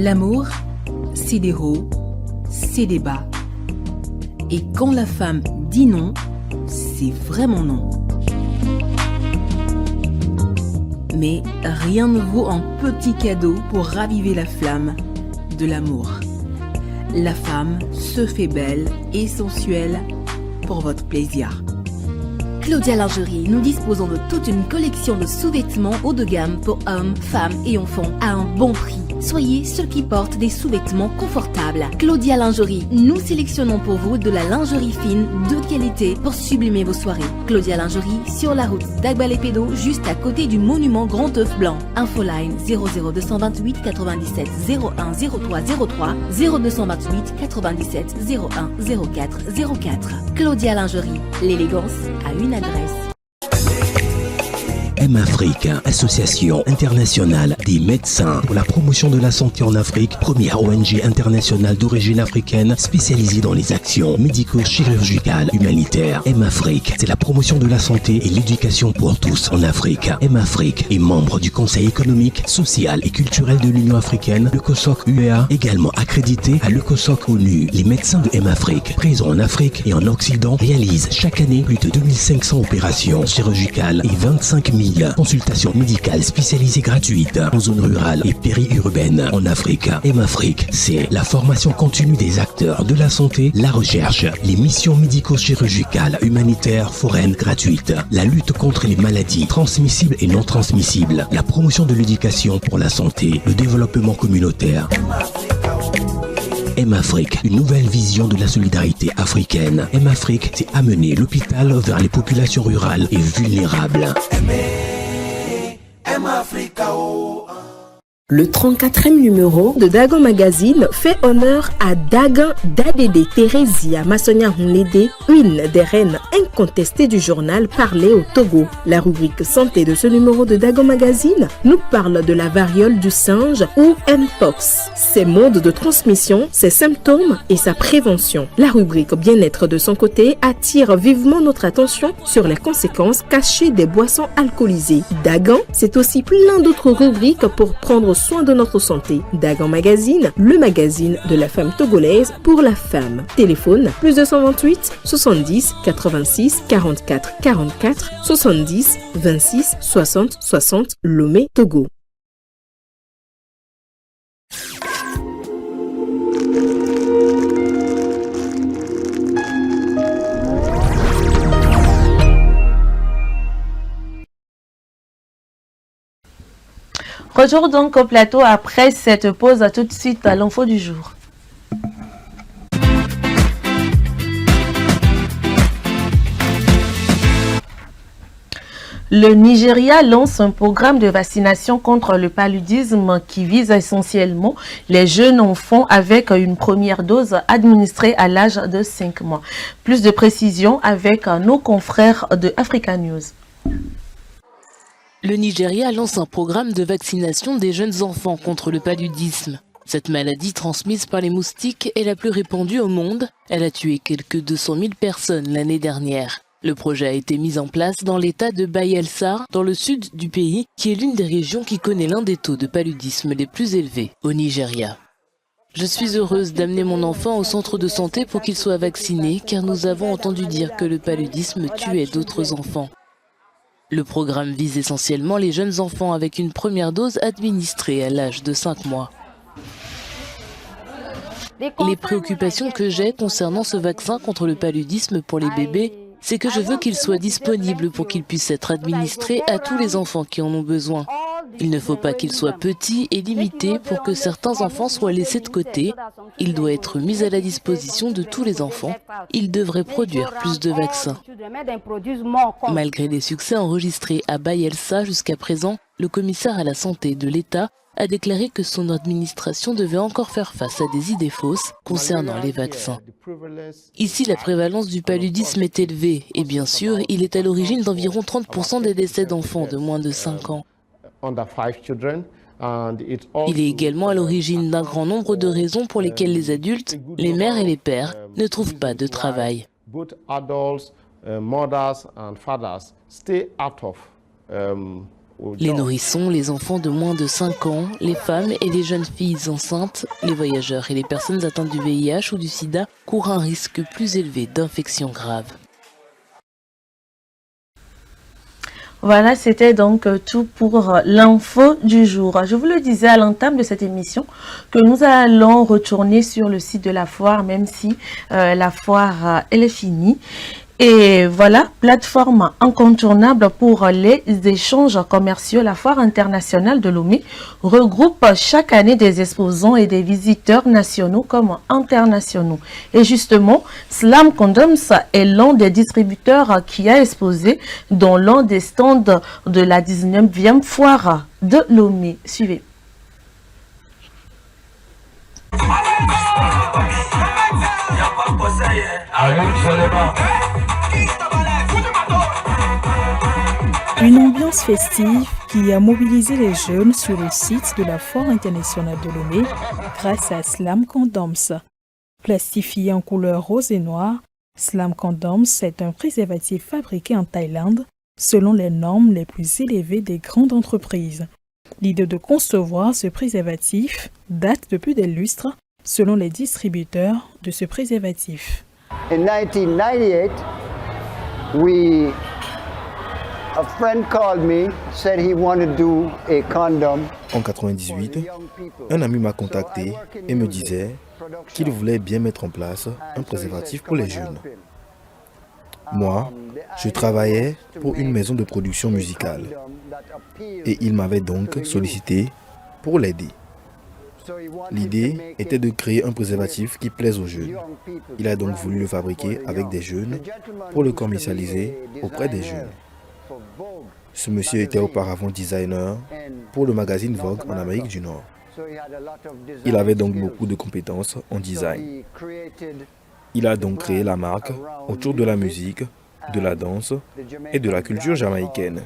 S4: L'amour, c'est des hauts, c'est des bas. Et quand la femme dit non, c'est vraiment non. Mais rien ne vaut un petit cadeau pour raviver la flamme de l'amour. La femme se fait belle et sensuelle pour votre plaisir.
S5: Claudia Lingerie, nous disposons de toute une collection de sous-vêtements haut de gamme pour hommes, femmes et enfants à un bon prix. Soyez ceux qui portent des sous-vêtements confortables. Claudia Lingerie, nous sélectionnons pour vous de la lingerie fine de qualité pour sublimer vos soirées. Claudia Lingerie, sur la route d'Agbalépédo, juste à côté du monument Grand Œuf Blanc. Infoline 00228 97 01 03 03 0228 97 01 04 04. Claudia Lingerie, l'élégance à une adresse.
S6: M-Afrique, association internationale des médecins pour la promotion de la santé en Afrique, première ONG internationale d'origine africaine spécialisée dans les actions médico-chirurgicales humanitaires. M-Afrique, c'est la promotion de la santé et l'éducation pour tous en Afrique. M-Afrique est membre du Conseil économique, social et culturel de l'Union africaine, le COSOC UEA, également accrédité à le COSOC ONU. Les médecins de M-Afrique, présents en Afrique et en Occident, réalisent chaque année plus de 2500 opérations chirurgicales et 25 000 consultations médicales spécialisées gratuites en zone rurale et périurbaine en Afrique. M-Afrique, c'est la formation continue des acteurs de la santé, la recherche, les missions médico-chirurgicales, humanitaires, foraines gratuites, la lutte contre les maladies transmissibles et non transmissibles, la promotion de l'éducation pour la santé, le développement communautaire. M-Afrique, une nouvelle vision de la solidarité africaine. M-Afrique, c'est amener l'hôpital vers les populations rurales et vulnérables.
S7: Le 34e numéro de Dagon Magazine fait honneur à Dagan Dadede Theresia Massonia Hunlede, une des reines incontestées du journal parlé au Togo. La rubrique santé de ce numéro de Dagon Magazine nous parle de la variole du singe ou Mpox, ses modes de transmission, ses symptômes et sa prévention. La rubrique bien-être de son côté attire vivement notre attention sur les conséquences cachées des boissons alcoolisées. Dagan, c'est aussi plein d'autres rubriques pour prendre soin de notre santé. Dagan Magazine, le magazine de la femme togolaise pour la femme. Téléphone plus 228 70 86 44 44 70 26 60 60 Lomé, Togo.
S1: Retour donc au plateau après cette pause. Tout de suite à l'info du jour. Le Nigeria lance un programme de vaccination contre le paludisme qui vise essentiellement les jeunes enfants avec une première dose administrée à l'âge de 5 mois. Plus de précisions avec nos confrères de Africa News.
S8: Le Nigeria lance un programme de vaccination des jeunes enfants contre le paludisme. Cette maladie transmise par les moustiques est la plus répandue au monde. Elle a tué quelques 200 000 personnes l'année dernière. Le projet a été mis en place dans l'état de Bayelsa, dans le sud du pays, qui est l'une des régions qui connaît l'un des taux de paludisme les plus élevés au Nigeria. Je suis heureuse d'amener mon enfant au centre de santé pour qu'il soit vacciné, car nous avons entendu dire que le paludisme tuait d'autres enfants. Le programme vise essentiellement les jeunes enfants avec une première dose administrée à l'âge de 5 mois. Les préoccupations que j'ai concernant ce vaccin contre le paludisme pour les bébés, c'est que je veux qu'il soit disponible pour qu'il puisse être administré à tous les enfants qui en ont besoin. Il ne faut pas qu'il soit petit et limité pour que certains enfants soient laissés de côté. Il doit être mis à la disposition de tous les enfants. Il devrait produire plus de vaccins. Malgré les succès enregistrés à Bayelsa jusqu'à présent, le commissaire à la santé de l'État a déclaré que son administration devait encore faire face à des idées fausses concernant les vaccins. Ici, la prévalence du paludisme est élevée et bien sûr, il est à l'origine d'environ 30% des décès d'enfants de moins de 5 ans. Il est également à l'origine d'un grand nombre de raisons pour lesquelles les adultes, les mères et les pères, ne trouvent pas de travail. Les nourrissons, les enfants de moins de 5 ans, les femmes et les jeunes filles enceintes, les voyageurs et les personnes atteintes du VIH ou du sida courent un risque plus élevé d'infections graves.
S1: Voilà, c'était donc tout pour l'info du jour. Je vous le disais à l'entame de cette émission que nous allons retourner sur le site de la foire, même si la foire elle est finie. Et voilà, plateforme incontournable pour les échanges commerciaux. La Foire internationale de Lomé regroupe chaque année des exposants et des visiteurs nationaux comme internationaux. Et justement, Slam Condoms est l'un des distributeurs qui a exposé dans l'un des stands de la 19e foire de Lomé. Suivez.
S9: Une ambiance festive qui a mobilisé les jeunes sur le site de la Foire internationale de Lomé grâce à Slam Condoms. Plastifié en couleur rose et noire, Slam Condoms est un préservatif fabriqué en Thaïlande selon les normes les plus élevées des grandes entreprises. L'idée de concevoir ce préservatif date depuis des lustres selon les distributeurs de ce préservatif.
S10: In 1998, a friend called me, said he wanted to do a condom.
S11: En 1998, un ami m'a contacté et me disait qu'il voulait bien mettre en place un préservatif pour les jeunes. Moi, je travaillais pour une maison de production musicale et il m'avait donc sollicité pour l'aider. L'idée était de créer un préservatif qui plaise aux jeunes. Il a donc voulu le fabriquer avec des jeunes pour le commercialiser auprès des jeunes. Ce monsieur était auparavant designer pour le magazine Vogue en Amérique du Nord. Il avait donc beaucoup de compétences en design. Il a donc créé la marque autour de la musique, de la danse et de la culture jamaïcaine.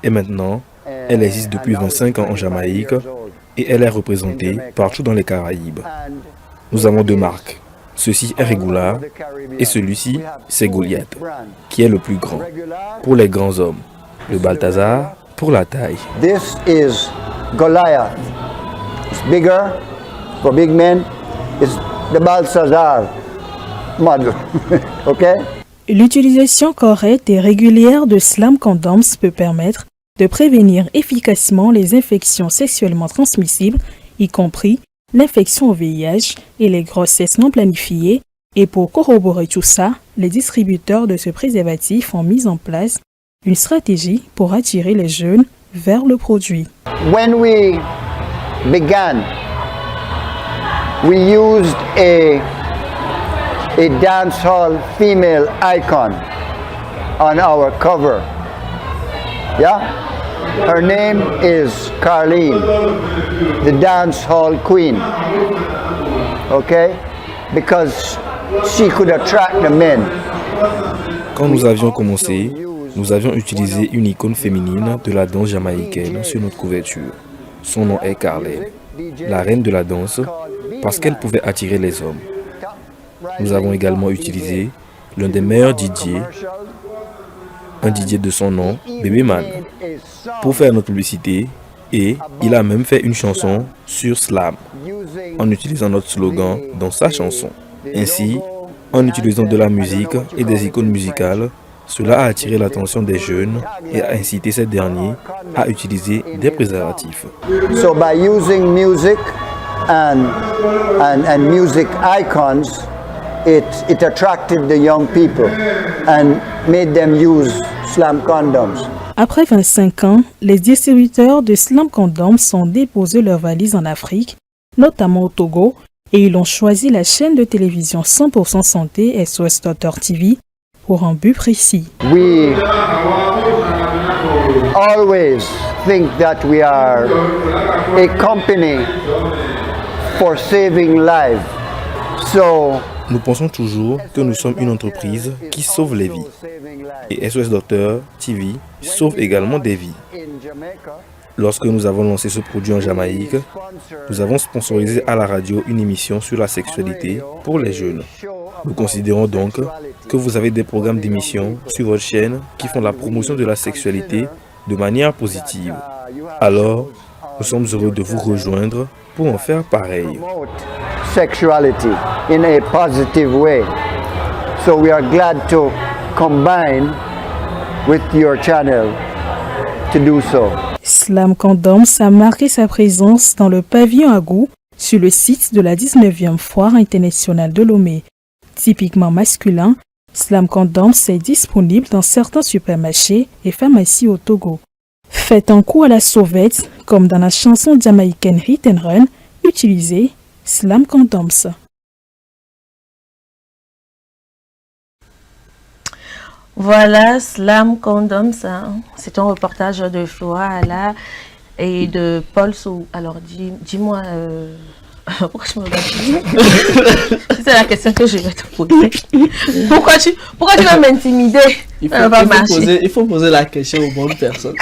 S11: Et maintenant, elle existe depuis 25 ans en Jamaïque et elle est représentée partout dans les Caraïbes. Nous avons deux marques. Ceci est Regular et celui-ci, c'est Goliath, qui est le plus grand, pour les grands hommes. Le Balthazar, pour la taille.
S10: This is Goliath. It's bigger for big men. It's the Balthazar model. Okay?
S9: L'utilisation correcte et régulière de Slam Condoms peut permettre de prévenir efficacement les infections sexuellement transmissibles, y compris l'infection au VIH et les grossesses non planifiées. Et pour corroborer tout ça, les distributeurs de ce préservatif ont mis en place une stratégie pour attirer les jeunes vers le produit.
S10: When we began, we used a dancehall female icon on our cover. Yeah? Her name is Carlene, the dancehall queen. Okay? Because she could attract the men.
S11: Quand nous avions commencé, nous avions utilisé une icône féminine de la danse jamaïcaine sur notre couverture. Son nom est Carlene, la reine de la danse, parce qu'elle pouvait attirer les hommes. Nous avons également utilisé l'un des meilleurs DJ, un DJ de son nom, Bébé Man, pour faire notre publicité, et il a même fait une chanson sur Slam, en utilisant notre slogan dans sa chanson. Ainsi, en utilisant de la musique et des icônes musicales, cela a attiré l'attention des jeunes et a incité ces derniers à utiliser des préservatifs.
S10: So by using music and music icons, it attracted the young people and made them use Slam condoms.
S9: Après 25 ans, les distributeurs de Slam Condoms ont déposé leurs valises en Afrique, notamment au Togo, et ils ont choisi la chaîne de télévision 100% santé SOS Doctor TV pour un but précis.
S10: We always think that we are a company for saving lives. So
S11: nous pensons toujours que nous sommes une entreprise qui sauve les vies. Et SOS Doctor TV sauve également des vies. Lorsque nous avons lancé ce produit en Jamaïque, nous avons sponsorisé à la radio une émission sur la sexualité pour les jeunes. Nous considérons donc que vous avez des programmes d'émission sur votre chaîne qui font la promotion de la sexualité de manière positive. Alors, nous sommes heureux de vous rejoindre pour en faire pareil.
S10: Sexuality in a positive way. So we are glad to combine with your channel to do so.
S9: Slam Condoms a marqué sa présence dans le pavillon à goût sur le site de la 19e Foire internationale de Lomé. Typiquement masculin, Slam Condoms est disponible dans certains supermarchés et pharmacies au Togo. Faites un coup à la sauvette, comme dans la chanson jamaïcaine Hit and Run, utilisez Slam Condoms.
S1: Voilà, Slam Condoms, hein. C'est un reportage de Flora là et de Paul Sou. Alors dis-moi, pourquoi je me regarde? C'est la question que je vais te poser. Pourquoi tu vas m'intimider?
S2: Il faut poser la question aux bonnes personnes.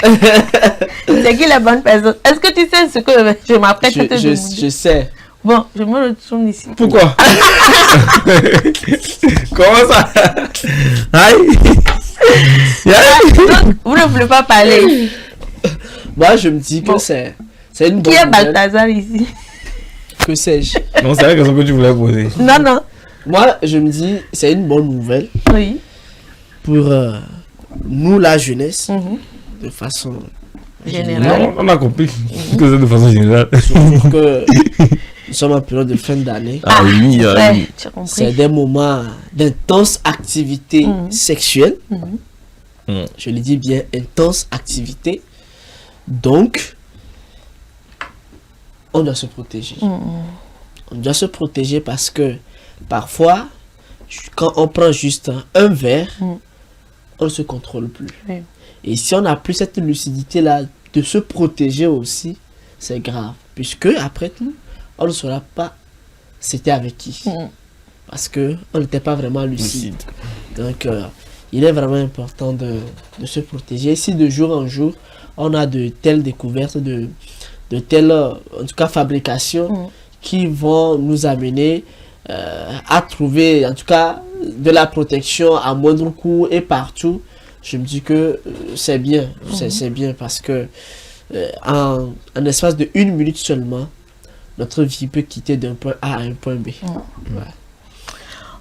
S1: C'est qui la bonne personne? Est-ce que tu sais ce que je m'apprête à te demander?
S2: Je sais.
S1: Bon, je me retourne ici.
S3: Pourquoi? Comment ça? Aïe!
S1: Donc, vous ne voulez pas parler.
S2: Moi, je me dis que c'est une bonne
S1: Qui est
S2: nouvelle.
S1: Balthazar ici?
S2: Que sais-je?
S3: Non, c'est la question que tu voulais poser.
S1: Non.
S2: Moi, je me dis, c'est une bonne nouvelle.
S1: Oui.
S2: Pour nous, la jeunesse, de façon
S1: Générale.
S3: Non, on a compris que c'est de façon générale.
S2: Surtout que nous sommes en période de fin d'année.
S3: Ah oui,
S1: Ouais, tu as compris.
S2: C'est des moments d'intense activité sexuelle. Je le dis bien, intense activité. Donc, on doit se protéger. On doit se protéger parce que parfois, quand on prend juste un verre, on ne se contrôle plus.
S1: Oui.
S2: Et si on n'a plus cette lucidité-là de se protéger aussi, c'est grave. Puisque, après tout, on ne saura pas c'était avec qui. Parce qu'on n'était pas vraiment lucide. Donc, il est vraiment important de se protéger. Et si de jour en jour, on a de telles découvertes, de telles, en tout cas, fabrications qui vont nous amener à trouver, en tout cas, de la protection à moindre coût et partout, je me dis que c'est bien. C'est bien parce que en espace de 1 minute seulement, notre vie peut quitter d'un point A à un point B. Ouais.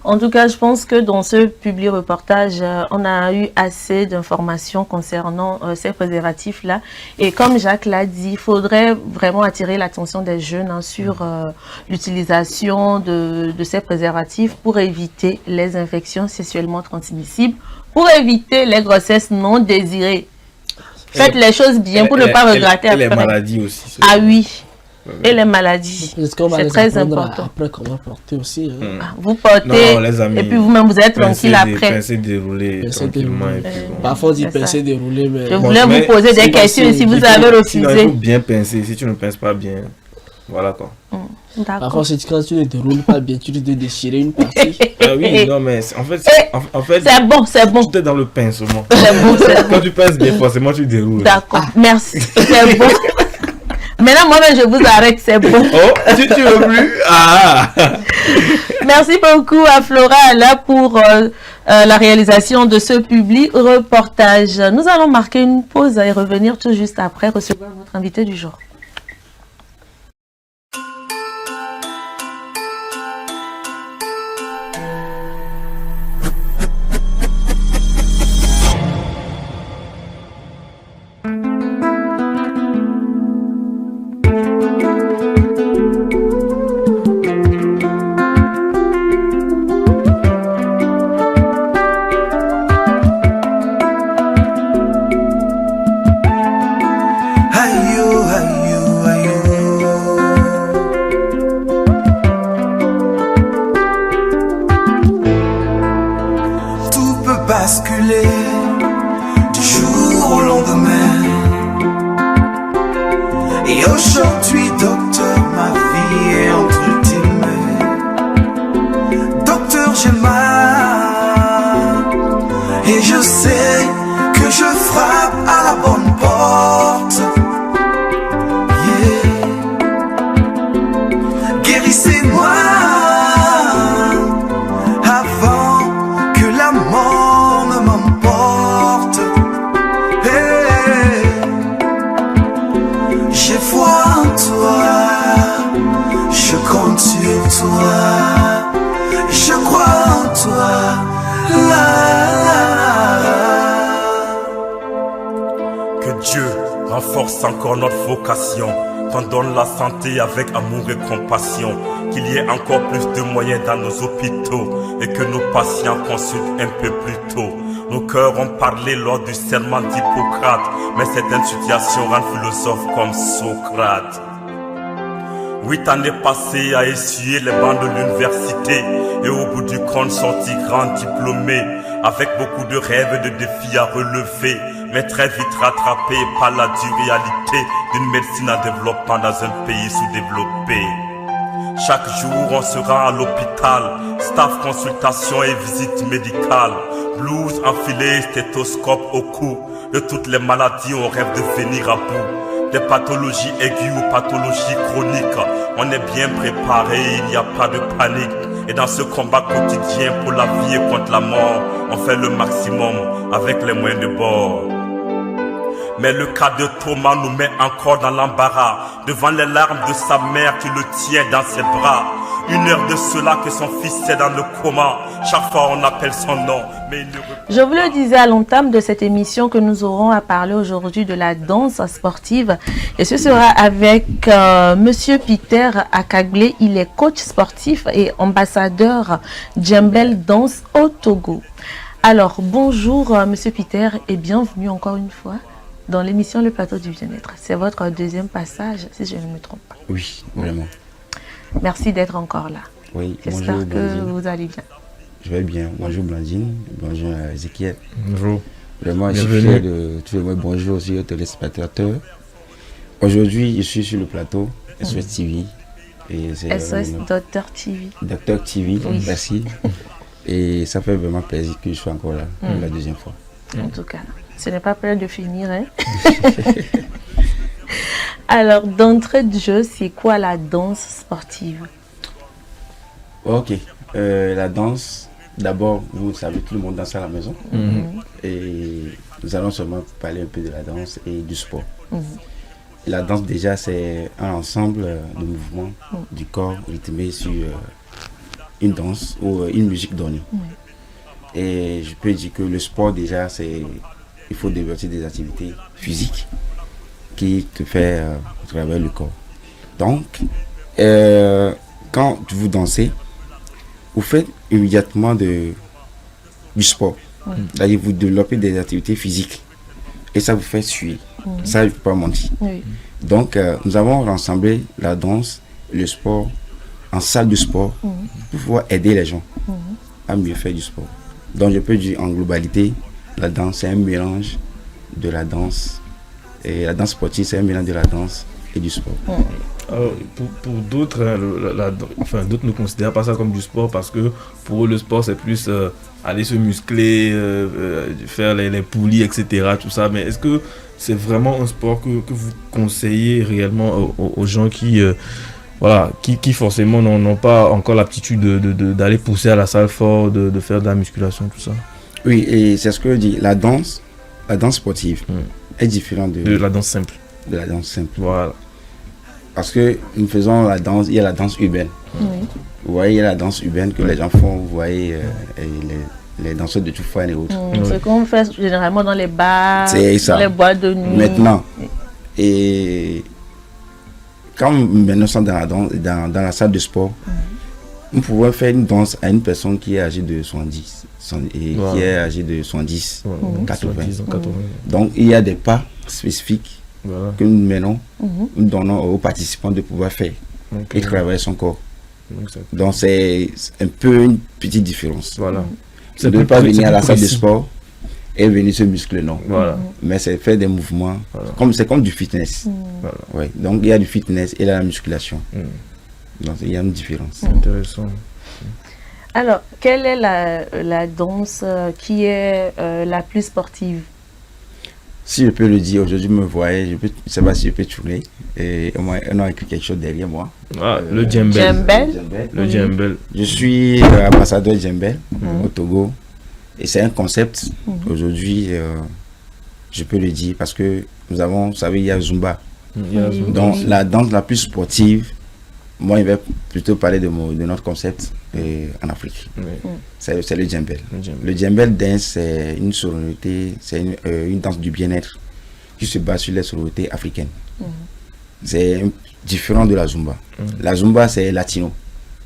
S1: En tout cas, je pense que dans ce public reportage, on a eu assez d'informations concernant ces préservatifs-là. Et comme Jacques l'a dit, il faudrait vraiment attirer l'attention des jeunes sur l'utilisation de ces préservatifs pour éviter les infections sexuellement transmissibles, pour éviter les grossesses non désirées. Faites les choses bien pour ne pas regretter après.
S3: Et les maladies aussi.
S1: Ah oui. Et les maladies, c'est très important.
S2: Après, comment porter aussi.
S1: Vous portez, non, les amis, et puis vous-même, vous êtes tranquille après.
S3: Pincer, dérouler, tranquillement.
S2: Parfois, on dit pincer, dérouler, mais...
S1: Je voulais vous poser des questions si vous avez refusé.
S3: Sinon, il faut bien pincer. Si tu ne pinces pas bien, voilà quoi.
S2: Parfois, quand tu ne déroules pas bien, tu risques de déchirer une partie.
S3: Ah oui, non, mais en fait,
S1: c'est bon, c'est bon.
S3: Tu es dans le pincement.
S1: C'est bon, c'est bon.
S3: Quand tu pinces bien, forcément, tu déroules.
S1: D'accord, merci. C'est bon. Maintenant, moi-même, je vous arrête, c'est bon.
S3: Oh, si tu veux plus. Ah.
S1: Merci beaucoup à Flora là pour la réalisation de ce public reportage. Nous allons marquer une pause et revenir tout juste après recevoir notre invité du jour.
S12: Encore notre vocation, qu'on donne la santé avec amour et compassion, qu'il y ait encore plus de moyens dans nos hôpitaux et que nos patients consultent un peu plus tôt. Nos cœurs ont parlé lors du serment d'Hippocrate, mais certaines situations rendent philosophes comme Socrate. 8 années passées à essuyer les bancs de l'université et au bout du compte sorti grand diplômé, avec beaucoup de rêves et de défis à relever, mais très vite rattrapé par la dure réalité d'une médecine en développement dans un pays sous-développé. Chaque jour on sera à l'hôpital, staff consultation et visite médicale, blouse enfilée, stéthoscope au cou, de toutes les maladies on rêve de venir à bout. Des pathologies aiguës ou pathologies chroniques, on est bien préparé, il n'y a pas de panique. Et dans ce combat quotidien pour la vie et contre la mort, on fait le maximum avec les moyens de bord. Mais le cas de Thomas nous met encore dans l'embarras. Devant les larmes de sa mère qui le tient dans ses bras. 1 heure de cela que son fils est dans le coma. Chaque fois on appelle son nom, mais il ne...
S1: Je vous le disais à l'entame de cette émission que nous aurons à parler aujourd'hui de la danse sportive. Et ce sera avec Monsieur Peter Akaglé. Il est coach sportif et ambassadeur Djembel Danse au Togo. Alors, bonjour Monsieur Peter et bienvenue encore une fois dans l'émission Le Plateau du Bien-être. C'est votre 2e passage, si je ne me trompe pas.
S13: Oui, vraiment.
S1: Merci d'être encore là.
S13: Oui,
S1: j'espère
S13: bonjour,
S1: que vous allez bien.
S13: Je vais bien. Bonjour Blandine, bonjour Ezekiel.
S3: Bonjour.
S13: Vraiment, je suis fier de tous les mots. Bonjour aussi aux téléspectateurs. Aujourd'hui, je suis sur le plateau SOS TV.
S1: SOS Docteur TV.
S13: Docteur TV, oui. Merci. Et ça fait vraiment plaisir que je sois encore là pour la 2e fois.
S1: En tout cas, ce n'est pas prêt de finir. Hein? Alors, d'entrée de jeu, c'est quoi la danse sportive?
S13: Ok. La danse, d'abord, vous savez, tout le monde danse à la maison. Et nous allons seulement parler un peu de la danse et du sport. La danse, déjà, c'est un ensemble de mouvements du corps rythmé sur une danse ou une musique donnée. Et je peux dire que le sport, déjà, il faut développer des activités physiques qui te fait travailler le corps. Donc, quand vous dansez, vous faites immédiatement du sport. C'est-à-dire vous développez des activités physiques. Et ça vous fait suer. Ça, je ne peux pas mentir. Donc, nous avons rassemblé la danse et le sport en salle de sport pour pouvoir aider les gens à mieux faire du sport. Donc, je peux dire en globalité, la danse, c'est un mélange de la danse. Et la danse sportive, c'est un mélange de la danse et du sport.
S3: Alors, pour d'autres, d'autres ne considèrent pas ça comme du sport parce que pour eux, le sport, c'est plus aller se muscler, faire les poulies, etc. Tout ça. Mais est-ce que c'est vraiment un sport que vous conseillez réellement aux gens qui forcément n'ont pas encore l'aptitude d'aller pousser à la salle fort, de faire de la musculation, tout ça?
S13: Oui, et c'est ce que je dis. La danse sportive est différente
S3: de la danse simple.
S13: De la danse simple.
S3: Voilà.
S13: Parce que nous faisons la danse, il y a la danse urbaine. Vous voyez, il y a la danse urbaine que les gens font, vous voyez, les danseurs de tout et autres.
S1: Ce qu'on fait généralement dans les bars, dans les boîtes de nuit.
S13: Maintenant, et quand nous sommes dans la salle de sport, nous pouvons faire une danse à une personne qui est âgée de 70 et qui est âgée de 70, 80. Donc, il y a des pas spécifiques que nous menons, nous donnons aux participants de pouvoir faire et travailler son corps. Donc c'est un peu une petite différence. C'est de ne pas venir à la salle de sport et venir se muscler, non. Mais c'est faire des mouvements, c'est comme du fitness. Donc il y a du fitness et la musculation. Donc il y a une différence.
S3: Intéressant.
S1: Alors, quelle est la danse qui est la plus sportive?
S13: Si je peux le dire, aujourd'hui, me voyez, je ne sais pas si je peux tourner. Et on a écrit quelque chose derrière moi.
S3: Le djembel. Le djembel.
S13: Je suis ambassadeur djembel au Togo. Et c'est un concept. Aujourd'hui, je peux le dire parce que nous avons, vous savez, il y a Zumba. Donc, la danse la plus sportive, moi, je vais plutôt parler de notre concept en Afrique. C'est le djembel. Le djembel dance, c'est une sonorité, c'est une danse du bien-être qui se base sur les sonorités africaines. C'est différent de la Zumba. La Zumba, c'est latino.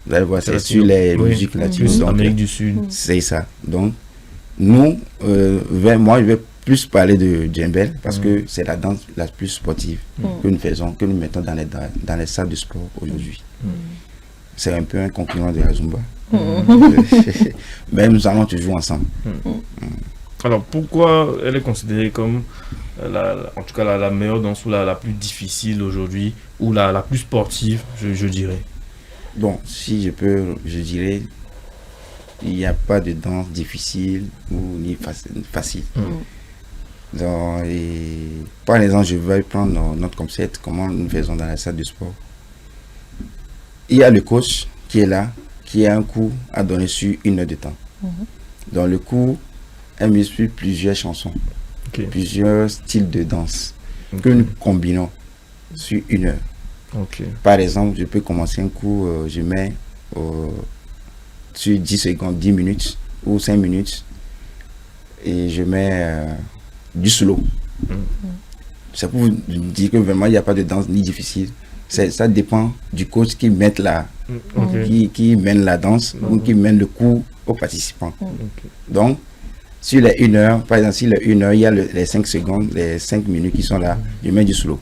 S13: Vous allez voir, c'est sur les musiques latines.
S3: Amérique du Sud.
S13: C'est ça. Donc, moi, je vais plus parler de djembel parce que c'est la danse la plus sportive que nous faisons, que nous mettons dans les salles de sport aujourd'hui. C'est un peu un concurrent de la Zumba. Mais nous allons toujours ensemble.
S3: Alors pourquoi elle est considérée comme en tout cas la meilleure danse ou la plus difficile aujourd'hui ou la plus sportive, je dirais?
S13: Bon, si je peux, je dirais il n'y a pas de danse difficile ou ni facile. Donc, par exemple, je vais prendre notre concept, comment nous faisons dans la salle de sport. Il y a le coach qui est là, qui a un cours à donner sur 1 heure de temps. Dans le cours, elle met sur plusieurs chansons, plusieurs styles de danse que nous combinons sur 1 heure. Par exemple, je peux commencer un cours, je mets sur 10 secondes, 10 minutes ou 5 minutes et je mets du slow. C'est pour vous dire que vraiment il n'y a pas de danse ni difficile. Ça dépend du coach qui met qui mène la danse ou qui mène le cours aux participants. Donc, sur les 1 heure, par exemple, sur les 1 heure, il y a les 5 secondes, les 5 minutes qui sont là, je mets du slow.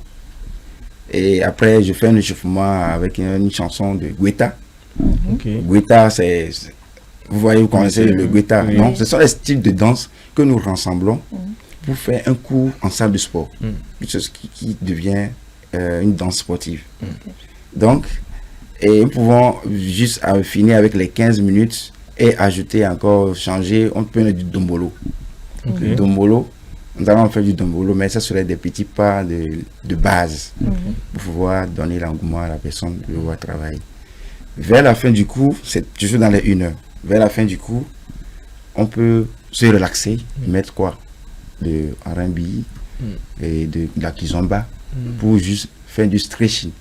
S13: Et après, je fais un échauffement avec une chanson de Guetta. Guetta, vous voyez, vous connaissez le Guetta. Non, ce sont les styles de danse que nous rassemblons pour faire un cours en salle de sport. Quelque chose qui devient une danse sportive. Donc, et nous pouvons juste finir avec les 15 minutes et ajouter encore, changer, on peut mettre du dombolo. Dombolo, nous allons faire du dombolo, mais ça serait des petits pas de base pour pouvoir donner l'engouement à la personne de pouvoir travailler. Vers la fin du cours, c'est toujours dans les 1 heure. Vers la fin du cours, on peut se relaxer, mettre quoi? De R&B et de la kizomba. pour juste faire du stretching.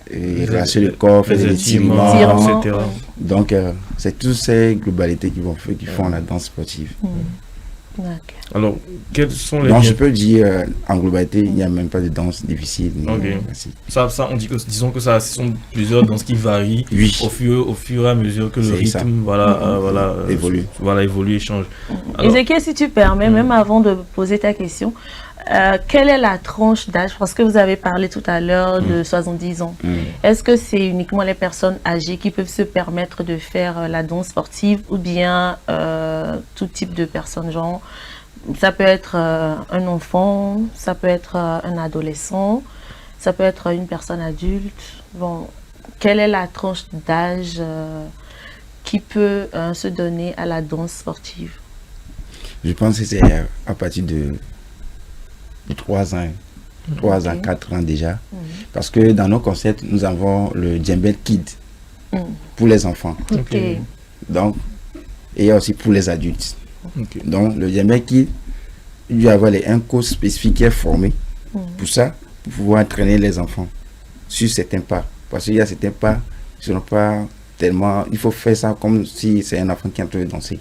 S13: Et relâcher le corps, faire des étirements, etc. Donc, c'est toutes ces globalités qui font la danse sportive.
S3: Alors, quels sont les...
S13: Donc, je peux dire, en globalité, il n'y a même pas de danse difficile.
S3: Ça, on dit que, disons que ça, ce sont plusieurs danses qui varient au fur et à mesure que le rythme évolue et change.
S1: Ezekiel, si tu permets, même avant de poser ta question, quelle est la tranche d'âge? Parce que vous avez parlé tout à l'heure de 70 ans. Est-ce que c'est uniquement les personnes âgées qui peuvent se permettre de faire la danse sportive ou bien tout type de personnes, genre ça peut être un enfant, ça peut être un adolescent, ça peut être une personne adulte. Bon, quelle est la tranche d'âge qui peut se donner à la danse sportive?
S13: Je pense que c'est à partir de 3 ans, 4 ans déjà. Parce que dans nos concepts, nous avons le Djembel Kid pour les enfants. Donc, et aussi pour les adultes. Donc, le Djembel Kid, il doit y avoir un coach spécifique qui est formé pour ça, pour pouvoir entraîner les enfants sur certains pas. Parce qu'il y a certains pas qui ne sont pas tellement... Il faut faire ça comme si c'est un enfant qui est en train de danser.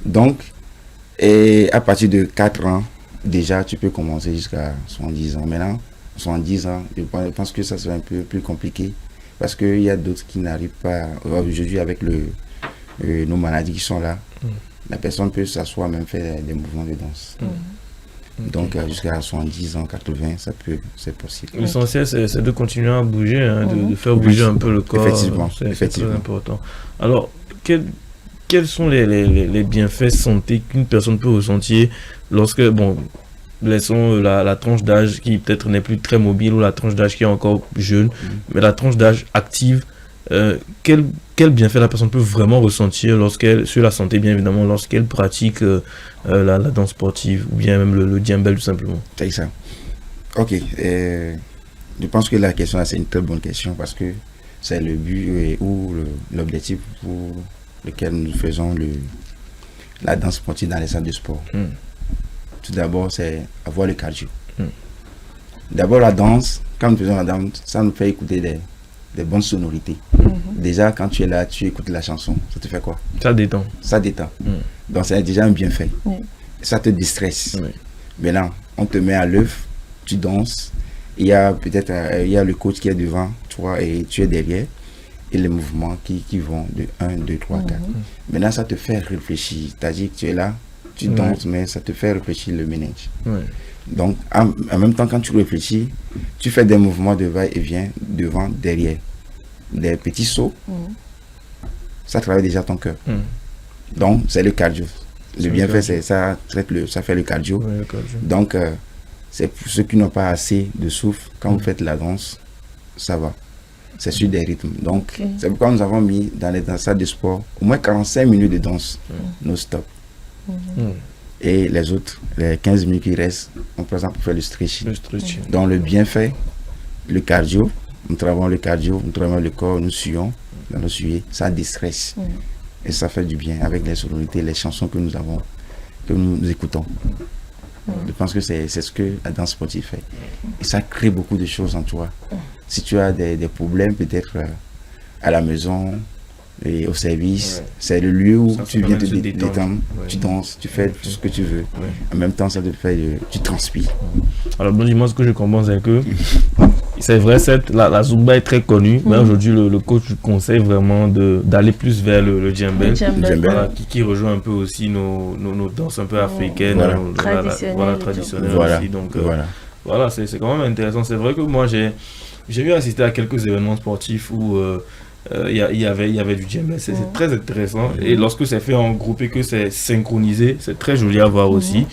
S13: Donc, et à partir de 4 ans, déjà, tu peux commencer jusqu'à 70 ans. Maintenant, 70 ans, je pense que ça serait un peu plus compliqué parce qu'il y a d'autres qui n'arrivent pas. Aujourd'hui, avec nos maladies qui sont là, la personne peut s'asseoir, même faire des mouvements de danse. Donc, jusqu'à 70 ans, 80, c'est possible.
S3: L'essentiel, c'est de continuer à bouger, de faire bouger un peu le corps.
S13: Effectivement.
S3: C'est très important. Alors, quels sont les bienfaits santé qu'une personne peut ressentir lorsque, laissons la tranche d'âge qui peut-être n'est plus très mobile ou la tranche d'âge qui est encore jeune, mais la tranche d'âge active, quel bienfait la personne peut vraiment ressentir sur la santé, bien évidemment, lorsqu'elle pratique la danse sportive ou bien même le djembel tout simplement?
S13: C'est ça. Ok. Je pense que la question, c'est une très bonne question parce que c'est le but ou l'objectif pour lequel nous faisons la danse sportive dans les salles de sport. Tout d'abord, c'est avoir le cardio. D'abord, la danse, quand nous faisons la danse, ça nous fait écouter des bonnes sonorités. Déjà, quand tu es là, tu écoutes la chanson, ça te fait quoi?
S3: Ça détend.
S13: Ça détend. Donc, c'est déjà un bienfait. Ça te distresse. Maintenant, on te met à l'œuvre, tu danses. Il y a peut-être le coach qui est devant toi et tu es derrière. Et les mouvements qui vont de 1, 2, 3, 4. Maintenant, ça te fait réfléchir. C'est-à-dire que tu es là, tu danses, mais ça te fait réfléchir le ménage. Donc, en même temps, quand tu réfléchis, tu fais des mouvements de va-et-vient, devant, derrière. Des petits sauts. Ça travaille déjà ton cœur. Donc, c'est le cardio. Le bienfait, c'est ça fait le cardio. Donc, c'est pour ceux qui n'ont pas assez de souffle, quand vous faites la danse, ça va. C'est sur des rythmes. Donc, c'est pourquoi nous avons mis dans les salles de sport au moins 45 minutes de danse, non-stop. Et les autres, les 15 minutes qui restent, on présente pour faire le stretching. Donc, le bienfait, le cardio, nous travaillons le cardio, nous travaillons le corps, nous suons, dans nos suées, ça déstresse. Et ça fait du bien avec les sonorités, les chansons que nous avons, que nous écoutons. Je pense que c'est ce que la danse sportive fait. Et ça crée beaucoup de choses en toi. Si tu as des problèmes, peut-être à la maison et au service, c'est le lieu où tu viens te détendre, tu danses, tu fais tout ce que tu veux. En même temps, ça te fait, tu transpires.
S3: Alors, dis-moi, ce que je comprends, c'est que c'est vrai, la Zumba est très connue, mais aujourd'hui, le coach conseille vraiment d'aller plus vers le djembel, qui rejoint un peu aussi nos danses un peu africaines, traditionnelles aussi. Donc, voilà, c'est quand même intéressant. C'est vrai que moi, j'ai vu assister à quelques événements sportifs où il y avait du djembel. C'est très intéressant. Et lorsque c'est fait en groupe et que c'est synchronisé, c'est très joli à voir aussi.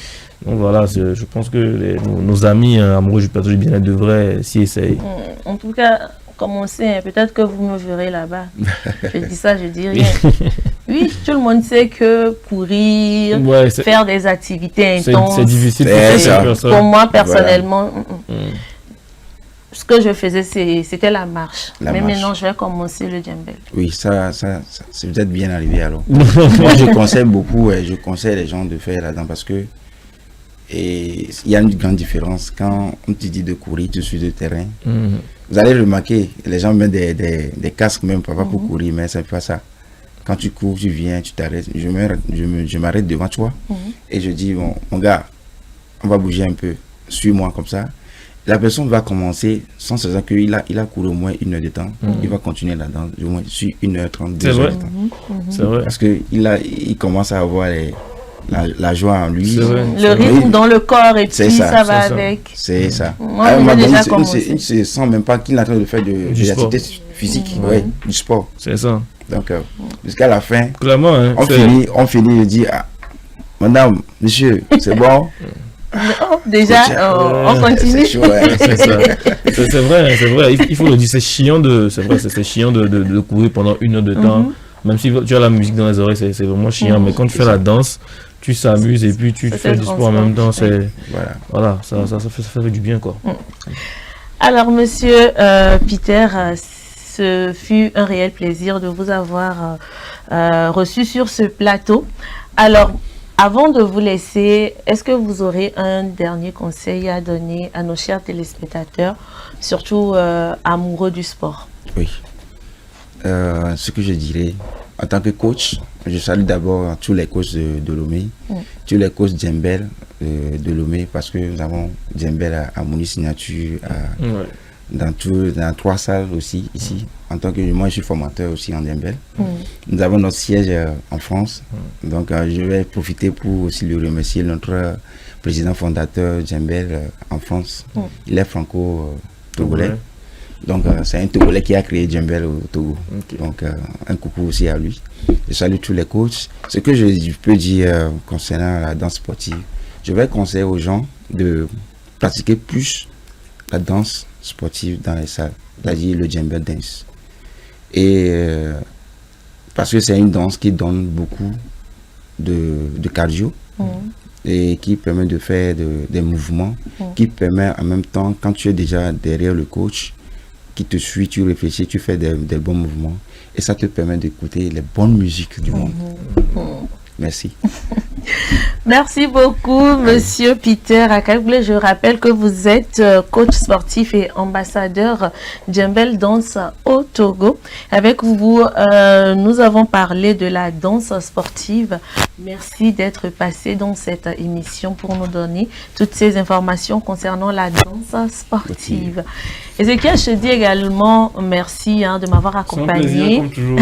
S3: Donc voilà, je pense que nos amis amoureux du plateau du bien-être devraient s'y essayer.
S1: En tout cas, commencez, peut-être que vous me verrez là-bas. Je dis ça, je dis rien. Oui, tout le monde sait que courir, faire des activités intenses,
S3: c'est difficile
S1: pour moi personnellement. Ce que je faisais, c'était la marche. Mais maintenant, je vais commencer le djembel.
S13: Oui, ça c'est peut-être bien arrivé alors. Moi, je conseille beaucoup, je conseille les gens de faire là-dedans parce que Et il y a une grande différence. Quand on te dit de courir, tu suis le terrain. Vous allez remarquer, les gens mettent des casques même pour courir, mais c'est pas ça. Quand tu cours, tu viens, tu t'arrêtes. Je m'arrête devant toi et je dis, bon, mon gars, on va bouger un peu. Suis-moi comme ça. La personne va commencer sans se dire qu'il a couru au moins 1 heure de temps. Il va continuer la danse au moins sur 1h30, 2 heures de temps.
S2: C'est vrai.
S13: Parce qu'il commence à avoir la joie en lui.
S1: Le rythme dans le corps et puis ça va avec.
S13: C'est ça.
S2: Il
S13: se sent même pas qu'il est en train de faire de l'activité physique, du sport.
S3: C'est ça.
S13: Donc, jusqu'à la fin,
S3: clairement, hein,
S13: on finit de dire, madame, monsieur, c'est bon.
S1: Déjà, on continue.
S3: C'est vrai. Il faut le dire, c'est chiant de courir pendant 1 heure de temps. Même si tu as la musique dans les oreilles, c'est vraiment chiant. Mais quand tu fais la danse, tu s'amuses et puis tu fais du sport en même temps. Voilà, ça fait du bien, quoi.
S1: Alors, monsieur Peter, ce fut un réel plaisir de vous avoir reçu sur ce plateau. Alors, avant de vous laisser, est-ce que vous aurez un dernier conseil à donner à nos chers téléspectateurs, surtout amoureux du sport?
S13: Oui. Ce que je dirais, en tant que coach, je salue d'abord tous les coachs de Lomé, tous les coachs Djembel de Lomé, parce que nous avons Djembel à Mouni Signature, dans 3 salles aussi ici. En tant que moi, je suis formateur aussi en Djembel. Nous avons notre siège en France. Donc, je vais profiter pour aussi le remercier, notre président fondateur Djembel en France. Il est franco-togolais. Donc, c'est un Togolais qui a créé Djembel au Togo. Donc, un coucou aussi à lui. Je salue tous les coachs. Ce que je peux dire concernant la danse sportive, je vais conseiller aux gens de pratiquer plus la danse sportive dans les salles, c'est-à-dire le Djembel dance. Et parce que c'est une danse qui donne beaucoup de cardio et qui permet de faire des mouvements, qui permet en même temps, quand tu es déjà derrière le coach, qui te suit, tu réfléchis, tu fais des bons mouvements et ça te permet d'écouter les bonnes musiques du monde. Merci.
S1: Merci beaucoup, monsieur Peter Akagboué. Je rappelle que vous êtes coach sportif et ambassadeur Djembel Danse au Togo. Avec vous, nous avons parlé de la danse sportive. Merci d'être passé dans cette émission pour nous donner toutes ces informations concernant la danse sportive. Ezekiel, je te dis également merci de m'avoir accompagné.
S3: Plaisir, comme toujours.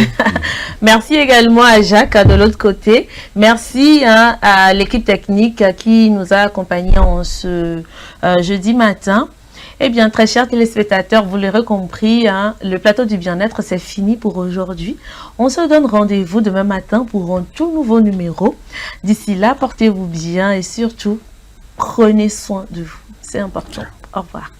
S1: Merci également à Jacques de l'autre côté. Merci à l'équipe technique qui nous a accompagnés en ce jeudi matin. Eh bien, très chers téléspectateurs, vous l'aurez compris, le plateau du bien-être, c'est fini pour aujourd'hui. On se donne rendez-vous demain matin pour un tout nouveau numéro. D'ici là, portez-vous bien et surtout, prenez soin de vous. C'est important. Au revoir.